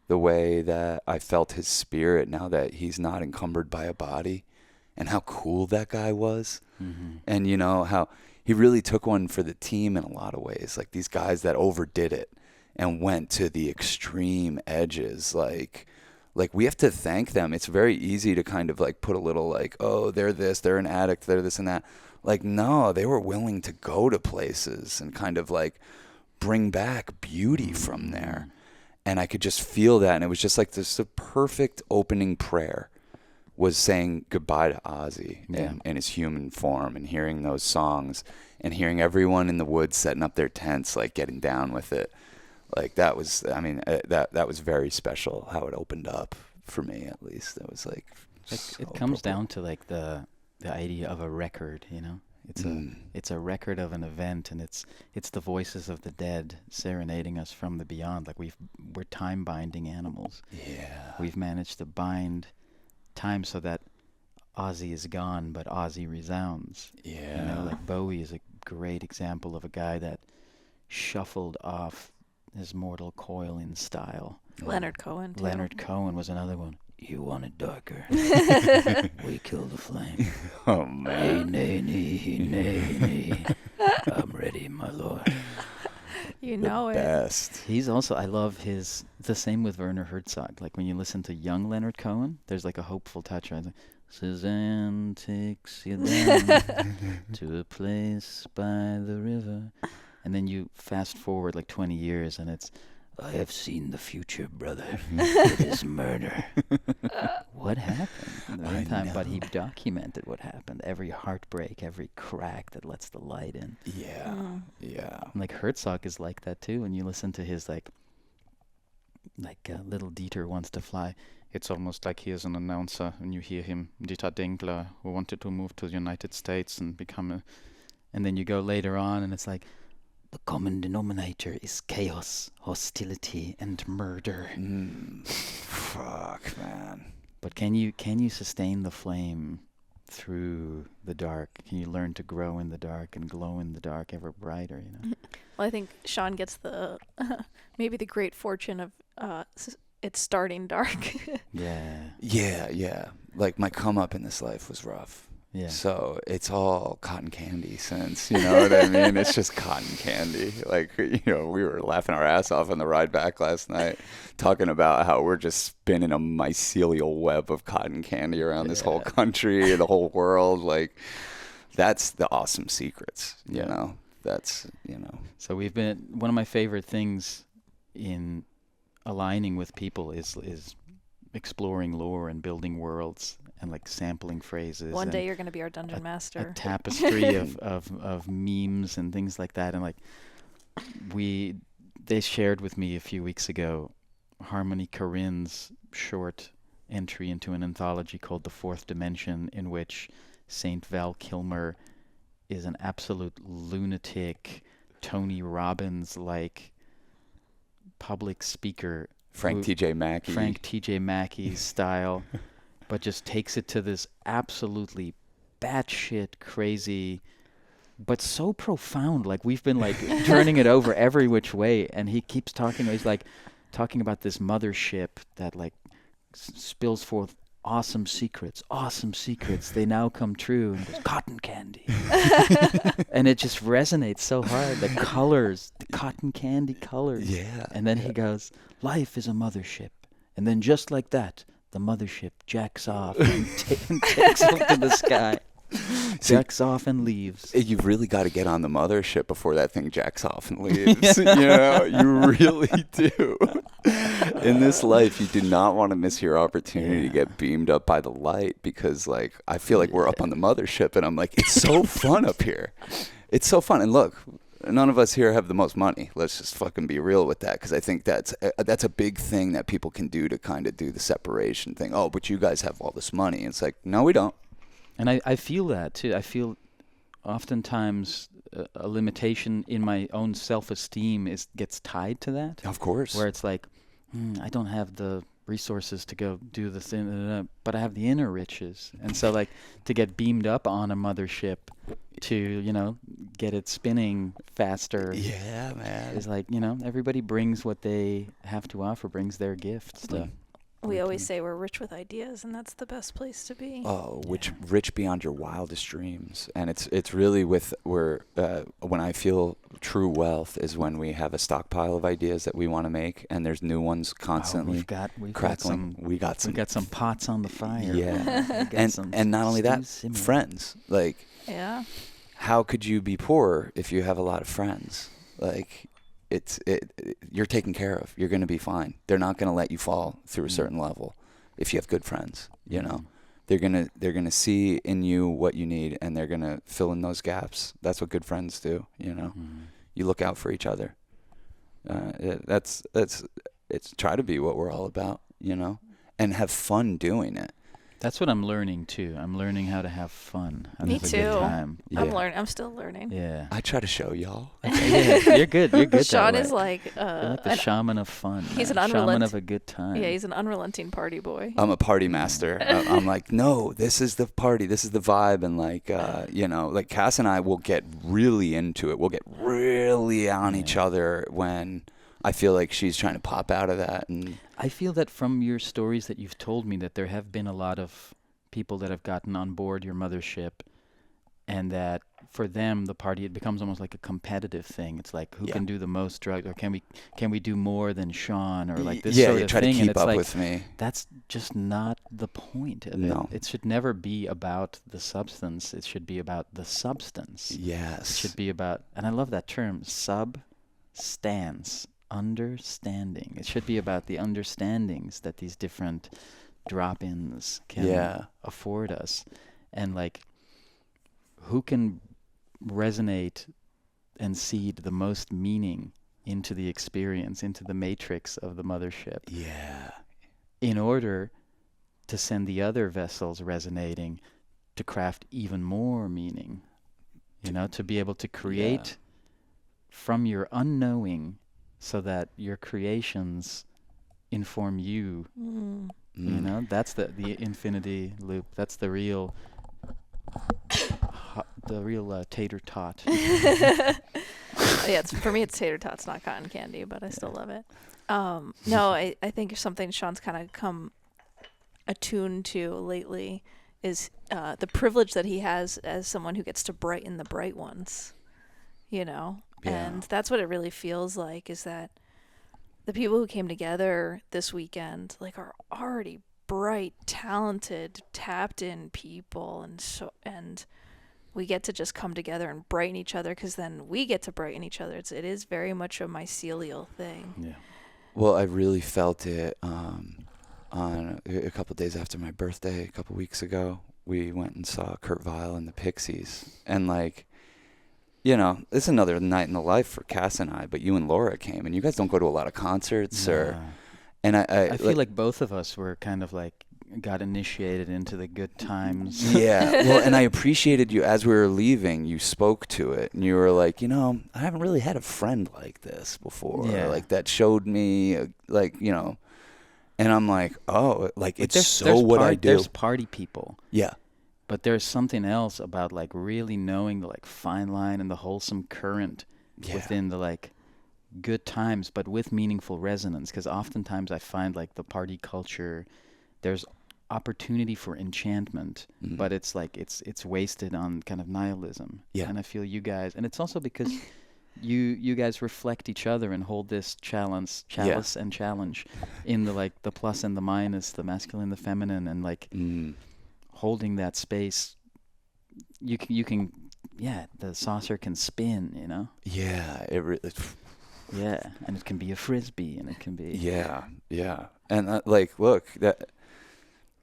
[SPEAKER 1] the way that I felt his spirit now that he's not encumbered by a body, and how cool that guy was. And how he really took one for the team in a lot of ways, like these guys that overdid it and went to the extreme edges. Like we have to thank them. It's very easy to kind of like put a little like, oh, they're this, they're an addict, they're this and that. Like, no, they were willing to go to places and kind of like bring back beauty from there. And I could just feel that. And it was just like the perfect opening prayer was saying goodbye to Ozzy in his human form, and hearing those songs and hearing everyone in the woods setting up their tents, like getting down with it. Like that was, I mean, that was very special how it opened up for me, at least. It was like so
[SPEAKER 3] it comes down to like the idea of a record, It's a record of an event, and it's the voices of the dead serenading us from the beyond. Like we're time binding animals.
[SPEAKER 1] Yeah.
[SPEAKER 3] We've managed to bind time so that Ozzy is gone, but Ozzy resounds.
[SPEAKER 1] Yeah.
[SPEAKER 3] Like Bowie is a great example of a guy that shuffled off his mortal coil in style.
[SPEAKER 2] Leonard Cohen, too.
[SPEAKER 3] Leonard Cohen was another one. You want it darker. We kill the flame.
[SPEAKER 1] Oh, man.
[SPEAKER 3] Nay. I'm ready, my lord.
[SPEAKER 2] You know it.
[SPEAKER 1] Best.
[SPEAKER 3] He's also, I love the same with Werner Herzog. Like when you listen to young Leonard Cohen, there's like a hopeful touch. Right? Like, Suzanne takes you down to a place by the river. And then you fast forward like 20 years and it's, I have seen the future, brother. It is murder. What happened in the meantime? But he documented what happened. Every heartbreak, every crack that lets the light in.
[SPEAKER 1] Yeah. Yeah.
[SPEAKER 3] And like Herzog is like that too. When you listen to his like Little Dieter Wants to Fly, it's almost like he is an announcer. When you hear him, Dieter Dengler, who wanted to move to the United States and become a... And then you go later on and it's like, the common denominator is chaos, hostility, and murder.
[SPEAKER 1] Fuck, man.
[SPEAKER 3] But can you sustain the flame through the dark? Can you learn to grow in the dark and glow in the dark ever brighter, you know?
[SPEAKER 2] Well, I think Sean gets the maybe the great fortune of it's starting dark.
[SPEAKER 3] Yeah.
[SPEAKER 1] Like my come up in this life was rough.
[SPEAKER 3] Yeah.
[SPEAKER 1] So it's all cotton candy since, you know what I mean? It's just cotton candy. Like, you know, we were laughing our ass off on the ride back last night, talking about how we're just spinning a mycelial web of cotton candy around this whole country, the whole world. Like, that's the awesome secrets, you know? That's, you know.
[SPEAKER 3] So one of my favorite things in aligning with people is exploring lore and building worlds and like sampling phrases.
[SPEAKER 2] One day you're going to be our dungeon master.
[SPEAKER 3] A tapestry of memes and things like that. And like they shared with me a few weeks ago Harmony Korrine's short entry into an anthology called The Fourth Dimension, in which Saint Val Kilmer is an absolute lunatic, Tony Robbins-like public speaker.
[SPEAKER 1] Frank T.J.
[SPEAKER 3] Mackey style, but just takes it to this absolutely batshit crazy, but so profound. Like we've been like turning it over every which way, and he keeps talking. He's like talking about this mothership that like spills forth awesome secrets. They now come true. And goes, cotton candy, and it just resonates so hard. The colors, the cotton candy colors.
[SPEAKER 1] Yeah.
[SPEAKER 3] And then he goes, life is a mothership, and then just like that, the mothership jacks off and takes off to the sky. Jacks off and leaves.
[SPEAKER 1] You've really got to get on the mothership before that thing jacks off and leaves. You know, you really do. In this life, you do not want to miss your opportunity to get beamed up by the light, because, like, I feel like we're up on the mothership, and I'm like, it's so fun up here. It's so fun. And look, none of us here have the most money. Let's just fucking be real with that, because I think that's a big thing that people can do to kind of do the separation thing. Oh, but you guys have all this money. It's like, no, we don't.
[SPEAKER 3] And I feel that too. I feel oftentimes a limitation in my own self-esteem gets tied to that.
[SPEAKER 1] Of course.
[SPEAKER 3] Where it's like, I don't have the resources to go do the thing, but I have the inner riches. And so like to get beamed up on a mothership to, you know, get it spinning faster.
[SPEAKER 1] Yeah, man.
[SPEAKER 3] Is like, you know, everybody brings what they have to offer, brings their gifts.
[SPEAKER 2] We always say we're rich with ideas, and that's the best place to be.
[SPEAKER 1] Oh, rich beyond your wildest dreams. And it's really when I feel true wealth is when we have a stockpile of ideas that we want to make, and there's new ones constantly
[SPEAKER 3] we've
[SPEAKER 1] crackling.
[SPEAKER 3] We got some pots on the fire.
[SPEAKER 1] Yeah. and not only that, friends. Like,
[SPEAKER 2] yeah.
[SPEAKER 1] How could you be poor if you have a lot of friends? Like, you're taken care of. You're going to be fine. They're not going to let you fall through a certain level if you have good friends, you know. They're going to see in you what you need, and they're going to fill in those gaps. That's what good friends do, you know. You look out for each other. It's try to be what we're all about, you know, and have fun doing it.
[SPEAKER 3] That's what I'm learning too. I'm learning how to have fun.
[SPEAKER 2] Me
[SPEAKER 3] have
[SPEAKER 2] too.
[SPEAKER 3] A good time.
[SPEAKER 1] Yeah.
[SPEAKER 2] I'm still learning.
[SPEAKER 3] Yeah.
[SPEAKER 1] I try to show y'all.
[SPEAKER 3] Yeah, you're good. You're good.
[SPEAKER 2] Sean
[SPEAKER 3] that
[SPEAKER 2] is
[SPEAKER 3] way.
[SPEAKER 2] like
[SPEAKER 3] You're like the shaman of fun.
[SPEAKER 2] He's
[SPEAKER 3] man.
[SPEAKER 2] an
[SPEAKER 3] shaman of a good time.
[SPEAKER 2] Yeah, he's an unrelenting party boy.
[SPEAKER 1] I'm a party master. I'm like, no, this is the party. This is the vibe. And like, you know, like Cass and I will get really into it. We'll get really on each other when I feel like she's trying to pop out of that. And
[SPEAKER 3] I feel that from your stories that you've told me that there have been a lot of people that have gotten on board your mothership and that for them, the party, it becomes almost like a competitive thing. It's like, who
[SPEAKER 1] Yeah.
[SPEAKER 3] can do the most drugs, or can we do more than Sean, or like this
[SPEAKER 1] yeah,
[SPEAKER 3] sort
[SPEAKER 1] you
[SPEAKER 3] of
[SPEAKER 1] try
[SPEAKER 3] thing.
[SPEAKER 1] to
[SPEAKER 3] And
[SPEAKER 1] keep
[SPEAKER 3] it's
[SPEAKER 1] up
[SPEAKER 3] like,
[SPEAKER 1] with me.
[SPEAKER 3] that's just not the point of
[SPEAKER 1] No.
[SPEAKER 3] it. It should never be about the substance. It should be about the substance. It
[SPEAKER 1] Yes.
[SPEAKER 3] should be about, and I love that term, substance, understanding. It should be about the understandings that these different drop-ins can
[SPEAKER 1] Yeah.
[SPEAKER 3] afford us. And like, who can resonate and seed the most meaning into the experience, into the matrix of the mothership,
[SPEAKER 1] Yeah.
[SPEAKER 3] in order to send the other vessels resonating to craft even more meaning, to be able to create from your unknowing, so that your creations inform you. That's the infinity loop. That's the real tater tot.
[SPEAKER 2] Yeah, for me it's tater tots, not cotton candy, but I still love it. No, I think something Sean's kind of come attuned to lately is the privilege that he has as someone who gets to brighten the bright ones,
[SPEAKER 1] Yeah.
[SPEAKER 2] and that's what it really feels like, is that the people who came together this weekend like are already bright, talented, tapped in people, and we get to just come together and brighten each other, because then we get to brighten each other. It is very much a mycelial thing.
[SPEAKER 3] Yeah.
[SPEAKER 1] Well, I really felt it on a couple days after my birthday, a couple weeks ago. We went and saw Kurt Weill and the Pixies. And, like, it's another night in the life for Cass and I, but you and Laura came, and you guys don't go to a lot of concerts. And I
[SPEAKER 3] feel like both of us were kind of like got initiated into the good times.
[SPEAKER 1] Yeah. Well, and I appreciated you as we were leaving. You spoke to it, and you were like, I haven't really had a friend like this before.
[SPEAKER 3] Yeah.
[SPEAKER 1] Like, that showed me, and I'm like, oh, like, it's I do.
[SPEAKER 3] There's party people.
[SPEAKER 1] Yeah.
[SPEAKER 3] But there's something else about like really knowing the like fine line and the wholesome current within the like good times, but with meaningful resonance. Because oftentimes I find like the party culture, there's opportunity for enchantment, but it's like it's wasted on kind of nihilism.
[SPEAKER 1] Yeah.
[SPEAKER 3] And I feel you guys, and it's also because you guys reflect each other and hold this chalice and challenge in the like the plus and the minus, the masculine, the feminine, and like holding that space. You can the saucer can spin,
[SPEAKER 1] Yeah.
[SPEAKER 3] Yeah, and it can be a frisbee, and it can be
[SPEAKER 1] Yeah. And look,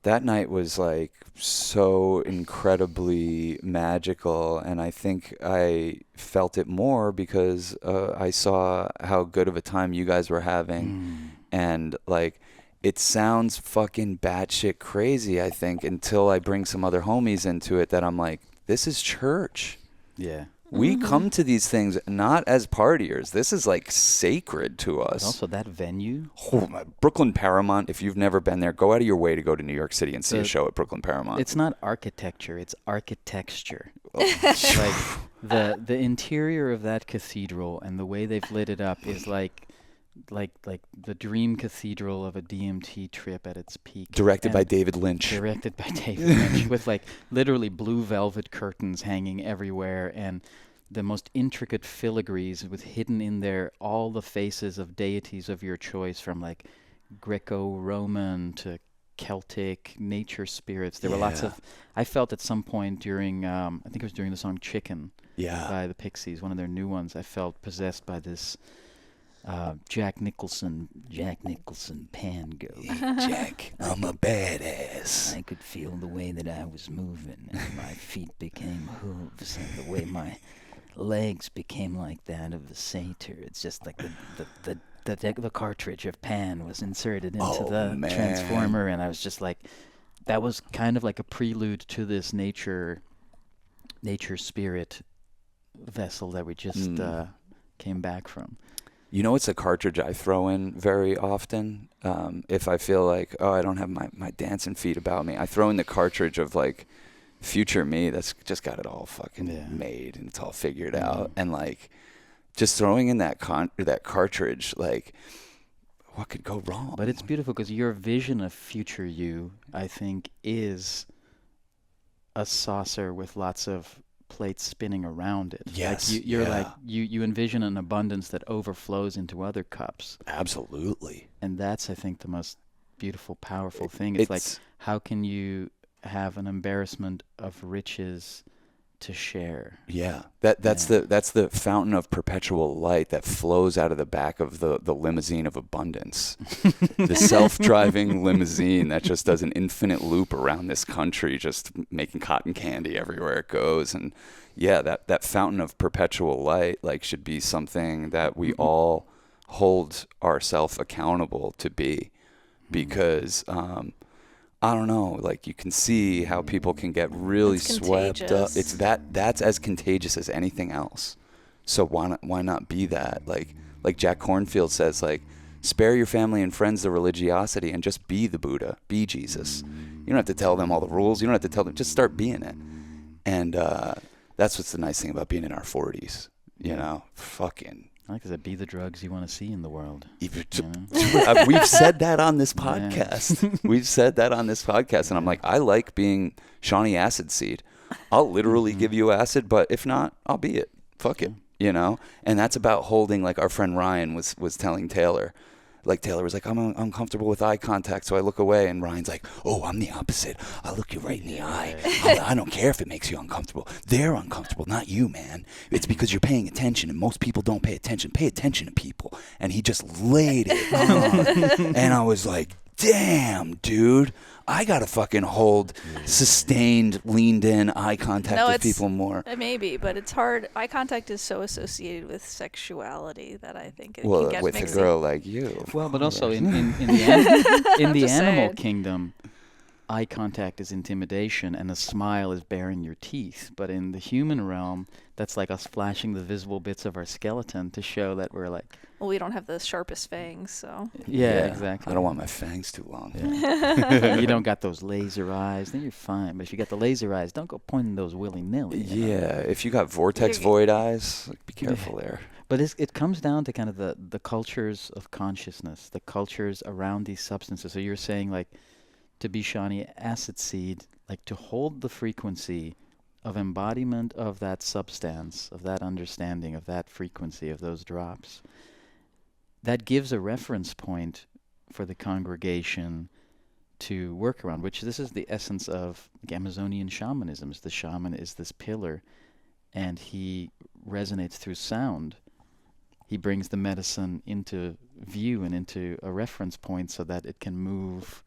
[SPEAKER 1] that night was like so incredibly magical, and I think I felt it more because I saw how good of a time you guys were having, and like, it sounds fucking batshit crazy, I think, until I bring some other homies into it, that I'm like, this is church.
[SPEAKER 3] Yeah.
[SPEAKER 1] We come to these things not as partiers. This is like sacred to us.
[SPEAKER 3] But also that venue.
[SPEAKER 1] Oh, Brooklyn Paramount. If you've never been there, go out of your way to go to New York City and see a show at Brooklyn Paramount.
[SPEAKER 3] It's not architecture, it's architecture. Like the interior of that cathedral and the way they've lit it up is like the dream cathedral of a DMT trip at its peak.
[SPEAKER 1] Directed by David Lynch.
[SPEAKER 3] With like literally blue velvet curtains hanging everywhere, and the most intricate filigrees with hidden in there all the faces of deities of your choice, from like Greco-Roman to Celtic nature spirits. There were lots of, I felt at some point during, I think it was during the song Chicken by the Pixies, one of their new ones, I felt possessed by this Jack Nicholson pan go.
[SPEAKER 1] Hey, Jack, I'm a badass.
[SPEAKER 3] I could feel the way that I was moving, and my feet became hooves, and the way my legs became like that of the satyr. It's just like the cartridge of Pan was inserted into the transformer, and I was just like, that was kind of like a prelude to this nature spirit vessel that we just came back from.
[SPEAKER 1] It's a cartridge I throw in very often. If I feel like, I don't have my dancing feet about me, I throw in the cartridge of like future me that's just got it all fucking made and it's all figured out. And like, just throwing in that cartridge, like, what could go wrong?
[SPEAKER 3] But it's beautiful because your vision of future you, I think, is a saucer with lots of plate spinning around it.
[SPEAKER 1] Yes,
[SPEAKER 3] Like you're
[SPEAKER 1] yeah.
[SPEAKER 3] like you envision an abundance that overflows into other cups.
[SPEAKER 1] Absolutely.
[SPEAKER 3] And that's, I think, the most beautiful, powerful thing. It's like, how can you have an embarrassment of riches to share?
[SPEAKER 1] Yeah, that's the fountain of perpetual light that flows out of the back of the limousine of abundance. The self-driving limousine that just does an infinite loop around this country, just making cotton candy everywhere it goes. And yeah, that fountain of perpetual light like should be something that we all hold ourselves accountable to be, because I don't know, like you can see how people can get really
[SPEAKER 2] It's
[SPEAKER 1] swept up.
[SPEAKER 2] contagious.
[SPEAKER 1] That's as contagious as anything else. So why not be that? Like Jack Kornfield says, like, spare your family and friends the religiosity and just be the Buddha, be Jesus. You don't have to tell them all the rules. You don't have to tell them, just start being it. And that's what's the nice thing about being in our 40s, you know, fucking.
[SPEAKER 3] I like to be the drugs you want to see in the world.
[SPEAKER 1] We've said that on this podcast. We've said that on this podcast. And I'm like, I like being Shawnee Acid Seed. I'll literally give you acid, but if not, I'll be it. Fuck it, you know? And that's about holding, like our friend Ryan was telling Taylor. Like Taylor was like, I'm uncomfortable with eye contact, so I look away. And Ryan's like, oh, I'm the opposite. I look you right in the eye. I don't care if it makes you uncomfortable. They're uncomfortable, not you, man. It's because you're paying attention, and most people don't pay attention. Pay attention to people. And he just laid it on. And I was like, damn, dude. I got to fucking hold sustained, leaned in eye contact with people more.
[SPEAKER 2] Maybe, but it's hard. Eye contact is so associated with sexuality that I think it can
[SPEAKER 1] Well,
[SPEAKER 2] get
[SPEAKER 1] with
[SPEAKER 2] mixy.
[SPEAKER 1] a girl like you.
[SPEAKER 3] Well, but also in the
[SPEAKER 2] Just
[SPEAKER 3] animal
[SPEAKER 2] saying.
[SPEAKER 3] kingdom, eye contact is intimidation and a smile is baring your teeth. But in the human realm, that's like us flashing the visible bits of our skeleton to show that we're like...
[SPEAKER 2] Well, we don't have the sharpest fangs, so.
[SPEAKER 3] Yeah, exactly.
[SPEAKER 1] I don't want my fangs too long.
[SPEAKER 3] Yeah. You don't got those laser eyes, then you're fine. But if you got the laser eyes, don't go pointing those willy-nilly.
[SPEAKER 1] Yeah, if you got vortex void eyes, like, be careful there.
[SPEAKER 3] But it comes down to kind of the cultures of consciousness, the cultures around these substances. So you're saying, like, to be Shawnee Acid Seed, like to hold the frequency of embodiment of that substance, of that understanding, of that frequency, of those drops, that gives a reference point for the congregation to work around, which this is the essence of Amazonian shamanism. The shaman is this pillar, and he resonates through sound. He brings the medicine into view and into a reference point so that it can move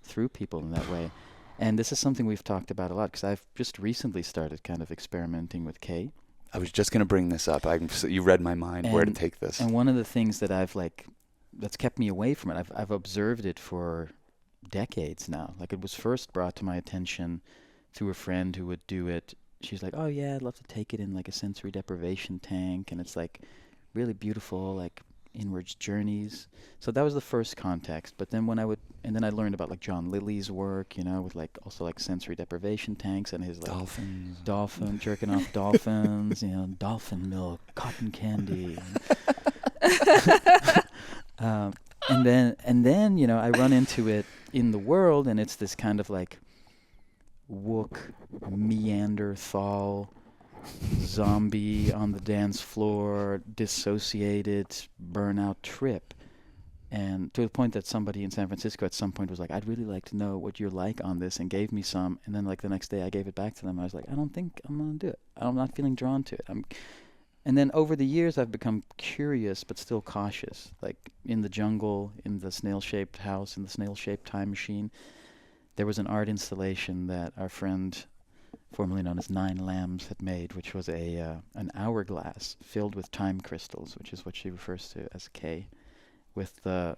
[SPEAKER 3] through people in that way. And this is something we've talked about a lot, because I've just recently started kind of experimenting with K.
[SPEAKER 1] I was just going to bring this up. You read my mind where to take this.
[SPEAKER 3] And one of the things that that's kept me away from it, I've observed it for decades now. Like, it was first brought to my attention through a friend who would do it. She's like, oh yeah, I'd love to take it in like a sensory deprivation tank, and it's like really beautiful, like inwards journeys. So that was the first context. But then then I learned about like John Lilly's work, you know, with like also like sensory deprivation tanks and his like dolphin jerking off dolphins, you know, dolphin milk, cotton candy. And then you know, I run into it in the world, and it's this kind of like wook Neanderthal zombie on the dance floor, dissociated burnout trip. And to the point that somebody in San Francisco at some point was like, I'd really like to know what you're like on this, and gave me some. And then like the next day I gave it back to them. I was like, I don't think I'm going to do it. I'm not feeling drawn to it. And then over the years I've become curious but still cautious. Like in the jungle, in the snail-shaped house, in the snail-shaped time machine, there was an art installation that our friend, formerly known as Nine Lambs, had made, which was an hourglass filled with time crystals, which is what she refers to as K, with the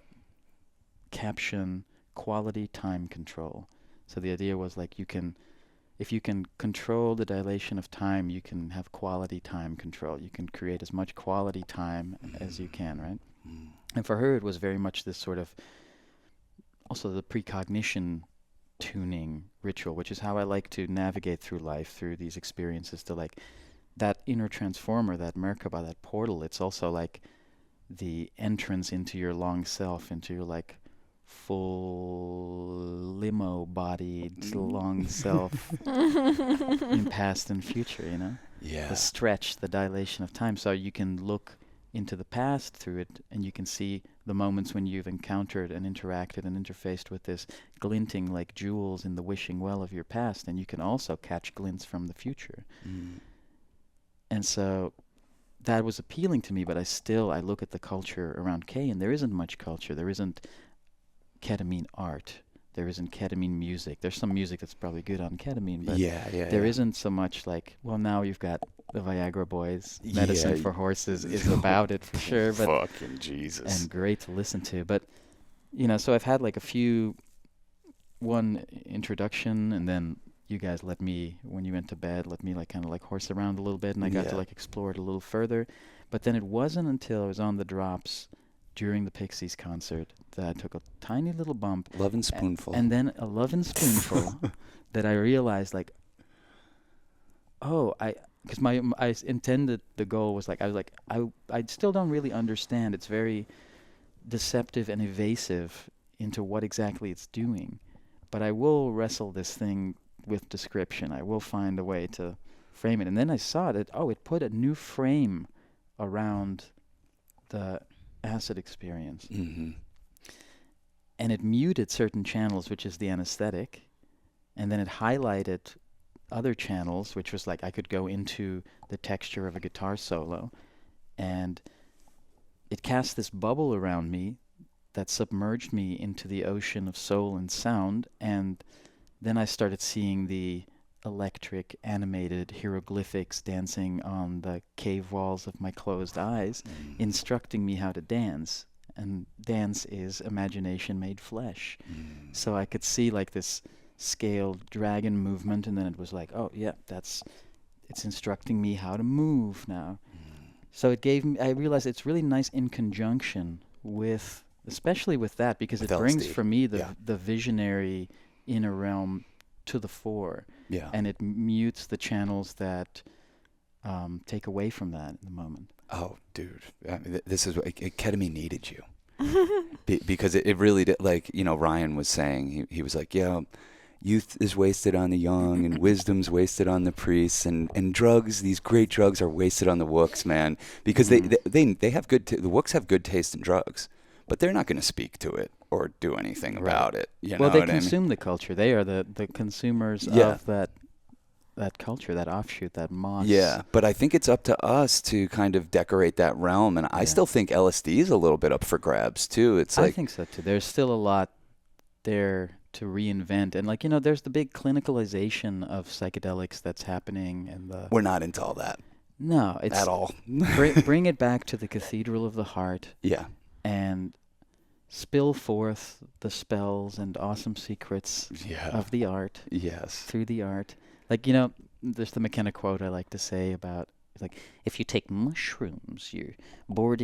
[SPEAKER 3] caption, quality time control. So the idea was like if you can control the dilation of time, you can have quality time control. You can create as much quality time as you can, right? And for her, it was very much this sort of, also the precognition tuning ritual, which is how I like to navigate through life, through these experiences, to like that inner transformer, that Merkaba, that portal. It's also like the entrance into your long self, into your like full limo bodied long self in past and future, you know?
[SPEAKER 1] Yeah.
[SPEAKER 3] the stretch, the dilation of time. So you can look into the past through it, and you can see the moments when you've encountered and interacted and interfaced with this glinting like jewels in the wishing well of your past, and you can also catch glints from the future. And so that was appealing to me, but I look at the culture around K, and there isn't much culture. There isn't ketamine art. There isn't ketamine music. There's some music that's probably good on ketamine, but there isn't so much like, well, now you've got the Viagra Boys, Medicine for Horses is about it for sure, but
[SPEAKER 1] fucking Jesus.
[SPEAKER 3] and great to listen to. But so I've had like one introduction, and then you guys let me, when you went to bed, let me like kind of like horse around a little bit, and I got to like explore it a little further. But then it wasn't until I was on the drops during the Pixies concert that I took a tiny little bump.
[SPEAKER 1] Love and spoonful.
[SPEAKER 3] And then a love and spoonful that I realized like, because I intended, the goal was like, I still don't really understand. It's very deceptive and evasive into what exactly it's doing. But I will wrestle this thing with description. I will find a way to frame it. And then I saw that, it put a new frame around the acid experience.
[SPEAKER 1] Mm-hmm.
[SPEAKER 3] And it muted certain channels, which is the anesthetic. And then it highlighted other channels, which was like I could go into the texture of a guitar solo. And it cast this bubble around me that submerged me into the ocean of soul and sound. And then I started seeing the electric animated hieroglyphics dancing on the cave walls of my closed eyes, instructing me how to dance. And dance is imagination made flesh. So I could see like this scaled dragon movement, and then it was like, it's instructing me how to move now. So I realized it's really nice in conjunction with, especially with that, because
[SPEAKER 1] with
[SPEAKER 3] it brings
[SPEAKER 1] LSD.
[SPEAKER 3] for me the visionary inner realm to the fore.
[SPEAKER 1] Yeah.
[SPEAKER 3] And it mutes the channels that take away from that in the moment.
[SPEAKER 1] Oh, dude. I mean, this is what ketamine needed you. Because it really did, like, Ryan was saying, he was like, youth is wasted on the young, and wisdom's wasted on the priests, and drugs, these great drugs, are wasted on the wooks, man. Because they have the wooks have good taste in drugs, but they're not going to speak to it or do anything about it.
[SPEAKER 3] Well, they consume the culture. They are the consumers of that culture, that offshoot, that moss.
[SPEAKER 1] Yeah, but I think it's up to us to kind of decorate that realm, and I still think LSD is a little bit up for grabs too. It's like,
[SPEAKER 3] I think so too. There's still a lot there to reinvent, and there's the big clinicalization of psychedelics that's happening, and
[SPEAKER 1] we're not into all that.
[SPEAKER 3] No, it's
[SPEAKER 1] at all.
[SPEAKER 3] bring it back to the cathedral of the heart.
[SPEAKER 1] Yeah,
[SPEAKER 3] and spill forth the spells and awesome secrets of the art.
[SPEAKER 1] Yes,
[SPEAKER 3] through the art. Like, there's the McKenna quote I like to say about, like, if you take mushrooms, you're board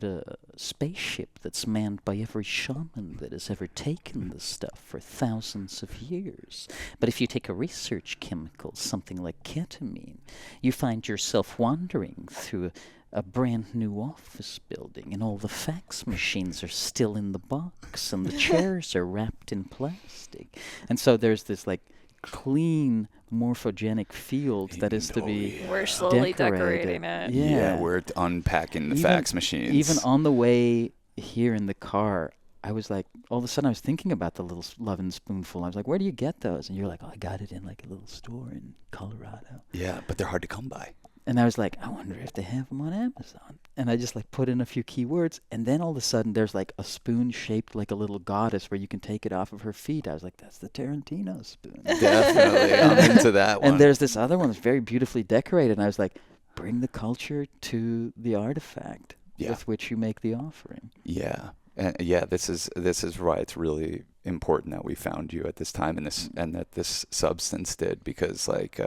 [SPEAKER 3] a spaceship that's manned by every shaman that has ever taken the stuff for thousands of years. But if you take a research chemical, something like ketamine, you find yourself wandering through a brand new office building, and all the fax machines are still in the box, and the chairs are wrapped in plastic. And so there's this, like, clean morphogenic field that is to be
[SPEAKER 2] We're slowly
[SPEAKER 3] decorated.
[SPEAKER 2] decorating it.
[SPEAKER 3] Yeah,
[SPEAKER 1] we're unpacking the fax machines.
[SPEAKER 3] Even on the way here in the car, I was like, all of a sudden I was thinking about the little love and spoonful. I was like, where do you get those? And you're like, I got it in like a little store in Colorado.
[SPEAKER 1] Yeah, but they're hard to come by.
[SPEAKER 3] And I was like, I wonder if they have them on Amazon. And I just like put in a few keywords, and then all of a sudden there's like a spoon shaped like a little goddess where you can take it off of her feet. I was like, that's the Tarantino spoon.
[SPEAKER 1] Definitely, I'm into that one.
[SPEAKER 3] And there's this other one that's very beautifully decorated, and I was like, bring the culture to the artifact with which you make the offering.
[SPEAKER 1] Yeah. This is why it's really important that we found you at this time, and that this substance did, because like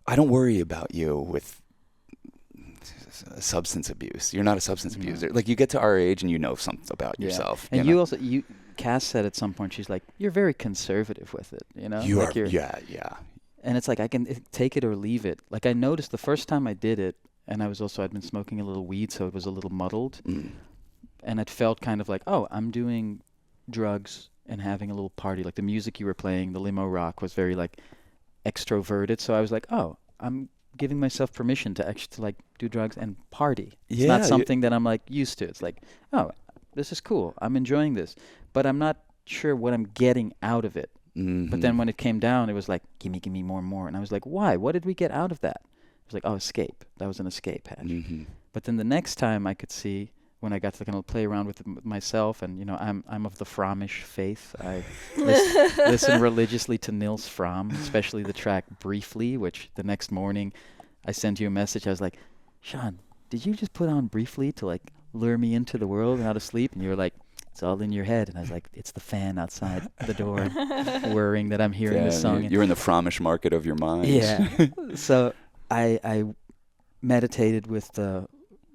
[SPEAKER 1] I don't worry about you with substance abuse. You're not a substance abuser. Like, you get to our age and you know something about yourself.
[SPEAKER 3] And Cass said at some point, she's like, you're very conservative with it,
[SPEAKER 1] You
[SPEAKER 3] like
[SPEAKER 1] are,
[SPEAKER 3] And it's like, I can take it or leave it. Like, I noticed the first time I did it, and I'd been smoking a little weed, so it was a little muddled. And it felt kind of like, I'm doing drugs and having a little party. Like, the music you were playing, the limo rock, was very like extroverted. So I was like, I'm giving myself permission to actually like do drugs and party. It's
[SPEAKER 1] Yeah,
[SPEAKER 3] not something that I'm like used to. It's like, oh, this is cool. I'm enjoying this, but I'm not sure what I'm getting out of it. But then when it came down, it was like, give me more and more. And I was like, why? What did we get out of that? It was like, oh, escape. That was an escape hatch. But then the next time I could see, when I got to kind of play around with myself, and I'm of the Fromish faith. I listen religiously to Nils Fromm, especially the track "Briefly," which the next morning I sent you a message. I was like, Sean, did you just put on "Briefly" to like lure me into the world and out of sleep? And you were like, it's all in your head. And I was like, it's the fan outside the door worrying that I'm hearing the song.
[SPEAKER 1] You're in the Fromish market of your mind.
[SPEAKER 3] Yeah. So I meditated with the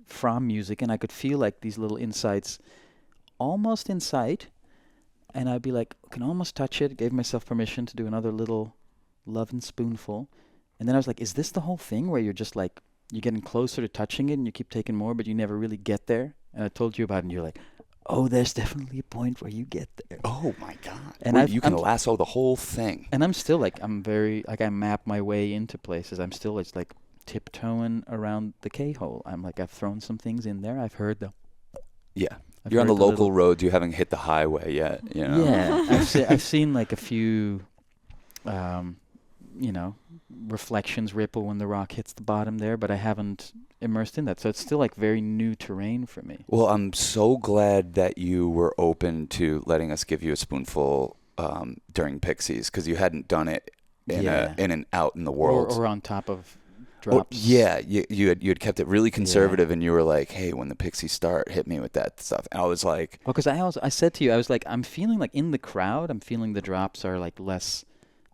[SPEAKER 3] Fromm music, and I could feel like these little insights almost in sight, and I'd be like, can almost touch it. Gave myself permission to do another little love and spoonful, and then I was like, is this the whole thing where you're just like, you're getting closer to touching it and you keep taking more, but you never really get there? And I told you about it, and you're like, oh, there's definitely a point where you get there.
[SPEAKER 1] Oh my God.
[SPEAKER 3] And
[SPEAKER 1] you can lasso the whole thing.
[SPEAKER 3] And I'm still like, I map my way into places. I'm still like tiptoeing around the K-hole. I'm like, I've thrown some things in there. I've heard the...
[SPEAKER 1] Yeah. You're on the local roads. You haven't hit the highway yet, you know?
[SPEAKER 3] Yeah. I've seen like a few, reflections ripple when the rock hits the bottom there, but I haven't immersed in that. So it's still like very new terrain for me.
[SPEAKER 1] Well, I'm so glad that you were open to letting us give you a spoonful during Pixies, because you hadn't done it in an out in the world.
[SPEAKER 3] Or on top of... drops.
[SPEAKER 1] Yeah, you had kept it really conservative, and you were like, hey, when the Pixies start, hit me with that stuff. And I was like...
[SPEAKER 3] Well, because I said to you, I was like, I'm feeling like in the crowd, I'm feeling the drops are like less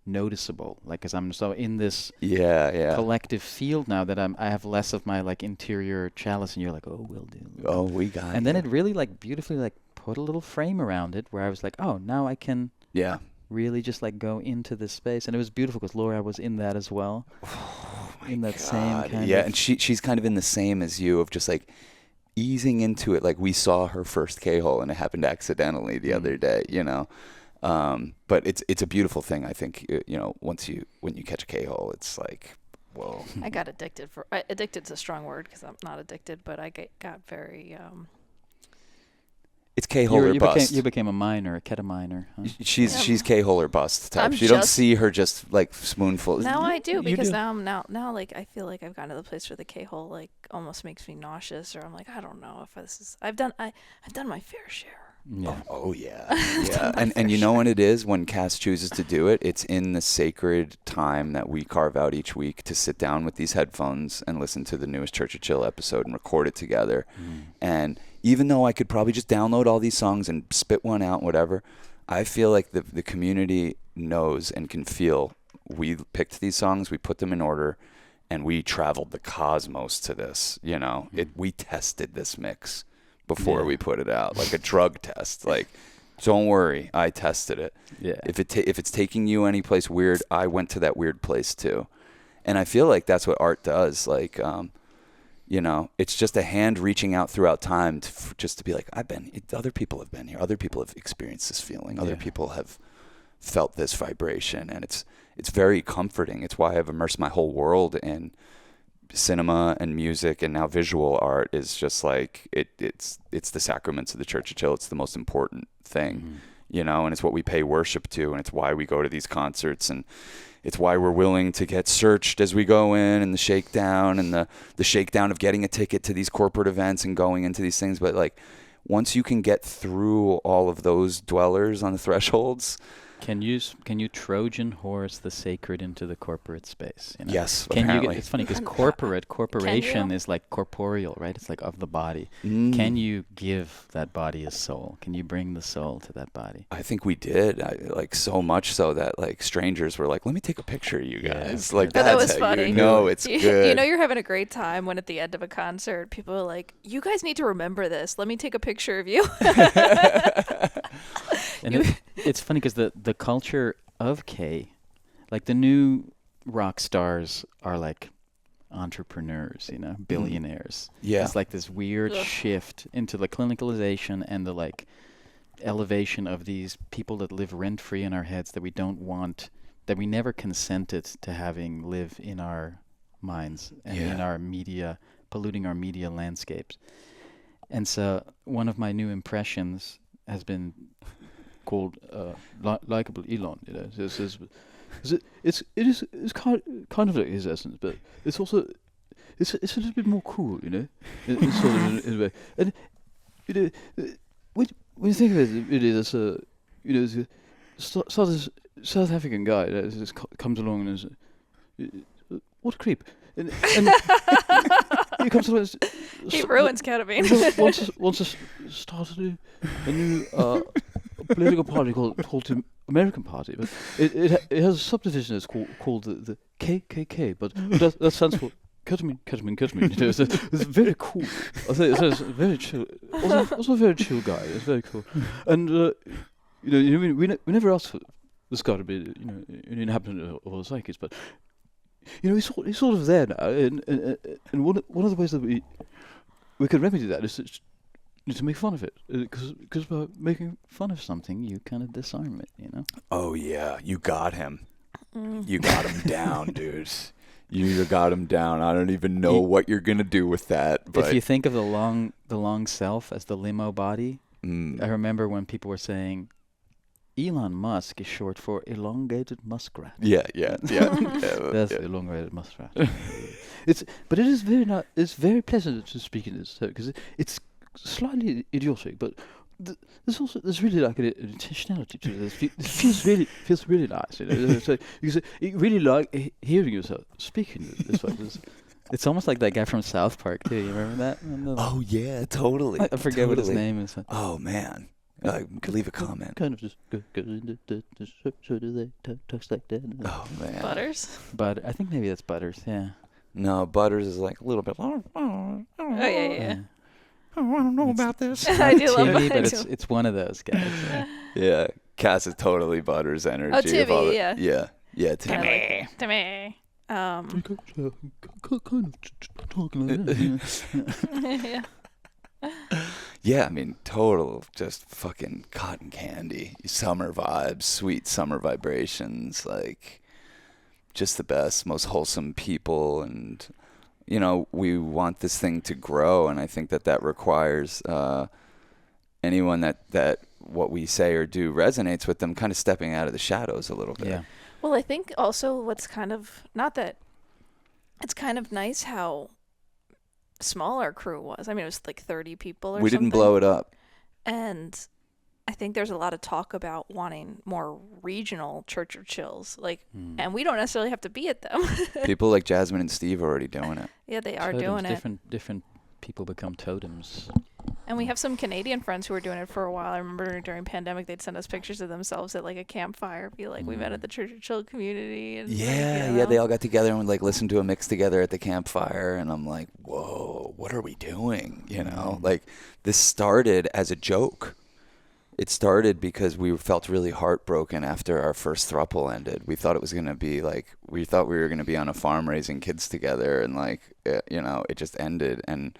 [SPEAKER 3] noticeable. Like, because I'm so in this collective field now that I have less of my like interior chalice, and you're like, oh, will do.
[SPEAKER 1] Oh, we got it.
[SPEAKER 3] And then it really like beautifully like put a little frame around it where I was like, oh, now I can...
[SPEAKER 1] Yeah.
[SPEAKER 3] Really just like go into this space. And it was beautiful because Laura was in that as well. In that same kind of...
[SPEAKER 1] Yeah, and she's kind of in the same as you, of just like easing into it. Like, we saw her first K-hole, and it happened accidentally the other day, you know. But it's a beautiful thing, I think, you know, when you catch a K-hole, it's like, whoa.
[SPEAKER 2] I got addicted. Addicted's a strong word because I'm not addicted, but I got very...
[SPEAKER 1] It's K-hole or bust.
[SPEAKER 3] You became a miner, a ketaminer. Huh?
[SPEAKER 1] She's K-hole or bust type. You don't see her just like spoonful.
[SPEAKER 2] Now I do, because now like I feel like I've gotten to the place where the K-hole like almost makes me nauseous, or I'm like, I don't know if this is... I've done my fair share.
[SPEAKER 3] Yeah.
[SPEAKER 1] Oh yeah. Yeah. and you know when it is, when Cass chooses to do it, it's in the sacred time that we carve out each week to sit down with these headphones and listen to the newest Church of Chill episode and record it together. And even though I could probably just download all these songs and spit one out, whatever, I feel like the community knows and can feel we picked these songs, we put them in order, and we traveled the cosmos to this, you know. We tested this mix before we put it out, like a drug test. Like, don't worry, I tested it.
[SPEAKER 3] Yeah.
[SPEAKER 1] If it's taking you any place weird, I went to that weird place too. And I feel like that's what art does. Like, you know, it's just a hand reaching out throughout time just to be like, other people have been here. Other people have experienced this feeling. Other people have felt this vibration. And it's very comforting. It's why I've immersed my whole world in cinema and music, and now visual art is just like, it's the sacraments of the Church of Chill. It's the most important thing, you know, and it's what we pay worship to. And it's why we go to these concerts, and it's why we're willing to get searched as we go in, and the shakedown, and the shakedown of getting a ticket to these corporate events and going into these things. But like, once you can get through all of those dwellers on the thresholds,
[SPEAKER 3] Can you Trojan horse the sacred into the corporate space? You know?
[SPEAKER 1] Yes, apparently.
[SPEAKER 3] It's funny because corporation is like corporeal, right? It's like of the body. Can you give that body a soul? Can you bring the soul to that body?
[SPEAKER 1] I think we did, like so much so that like strangers were like, "Let me take a picture of you guys." Like
[SPEAKER 2] that was funny.
[SPEAKER 1] You know it's good.
[SPEAKER 2] You know you're having a great time when at the end of a concert, people are like, "You guys need to remember this. Let me take a picture of you."
[SPEAKER 3] And it's funny because the culture of K, like the new rock stars are like entrepreneurs, you know, billionaires.
[SPEAKER 1] Yeah.
[SPEAKER 3] It's like this weird shift into the clinicalization and the like elevation of these people that live rent-free in our heads that we don't want, that we never consented to having live in our minds and
[SPEAKER 1] Yeah.
[SPEAKER 3] in our media, polluting our media landscapes. And so one of my new impressions has been called likable Elon. You know, it's kind of like his essence, but it's also it's a little bit more cool. You know, in sort of in a way. And you know, when you think of it is a it's a South African guy that just comes along and is what a creep. And he comes along.
[SPEAKER 2] He ruins ketamine.
[SPEAKER 3] wants to start a new political party called the American Party, but it has a subdivision that's called the KKK, but that stands for ketamine. You know, it's very cool. I think it's very chill. Also a very chill guy. It's very cool. And we never asked for this guy to be an inhabitant of our psyches, but he's sort of there now. And one of the ways that we can remedy that is to make fun of it, because by making fun of something, you kind of disarm it. You know.
[SPEAKER 1] Oh yeah, you got him. You got him down, dude. You got him down. I don't even know what you're gonna do with that. But
[SPEAKER 3] if you think of the long self as the limo body, I remember when people were saying, Elon Musk is short for elongated muskrat.
[SPEAKER 1] Yeah.
[SPEAKER 3] That's elongated muskrat. But it is it's very pleasant to speak in this because it's slightly idiotic, but there's really like an intentionality to this. It feels really nice. You know? So you really like hearing yourself speaking this way. It's almost like that guy from South Park too. You remember that?
[SPEAKER 1] Oh yeah, totally.
[SPEAKER 3] I forget what his name is.
[SPEAKER 1] Oh man. Leave a comment.
[SPEAKER 3] Kind of just go into the so do they talks like that.
[SPEAKER 1] Oh man.
[SPEAKER 2] Butters?
[SPEAKER 3] But I think maybe that's Butters, yeah.
[SPEAKER 1] No, Butters is like a little bit.
[SPEAKER 2] Oh yeah.
[SPEAKER 1] I don't know about this.
[SPEAKER 2] I do love
[SPEAKER 3] Timmy,
[SPEAKER 2] that.
[SPEAKER 3] but it's one of those guys.
[SPEAKER 1] Yeah, Cass is totally Butters energy.
[SPEAKER 2] Oh, Timmy, yeah.
[SPEAKER 1] Yeah, Timmy.
[SPEAKER 2] Timmy.
[SPEAKER 3] Kind of talking like that.
[SPEAKER 2] Yeah.
[SPEAKER 1] Yeah, I mean, total just fucking cotton candy, summer vibes, sweet summer vibrations, like just the best, most wholesome people. And, we want this thing to grow. And I think that requires anyone that what we say or do resonates with them kind of stepping out of the shadows a little bit.
[SPEAKER 3] Yeah.
[SPEAKER 2] Well, I think also what's kind of, not that, it's kind of nice how small our crew was. I mean, it was like 30 people or something.
[SPEAKER 1] We didn't blow it up.
[SPEAKER 2] And I think there's a lot of talk about wanting more regional church or chills. And we don't necessarily have to be at them.
[SPEAKER 1] People like Jasmine and Steve are already doing it.
[SPEAKER 2] Yeah, they are
[SPEAKER 3] Totems,
[SPEAKER 2] doing it.
[SPEAKER 3] Different people become totems.
[SPEAKER 2] And we have some Canadian friends who were doing it for a while. I remember during pandemic, they'd send us pictures of themselves at like a campfire, be like, we met at the Church of Chill community. And
[SPEAKER 1] Yeah, they all got together and would like listen to a mix together at the campfire. And I'm like, whoa, what are we doing? Like this started as a joke. It started because we felt really heartbroken after our first throuple ended. We thought it was going to be we thought we were going to be on a farm raising kids together. And it just ended. And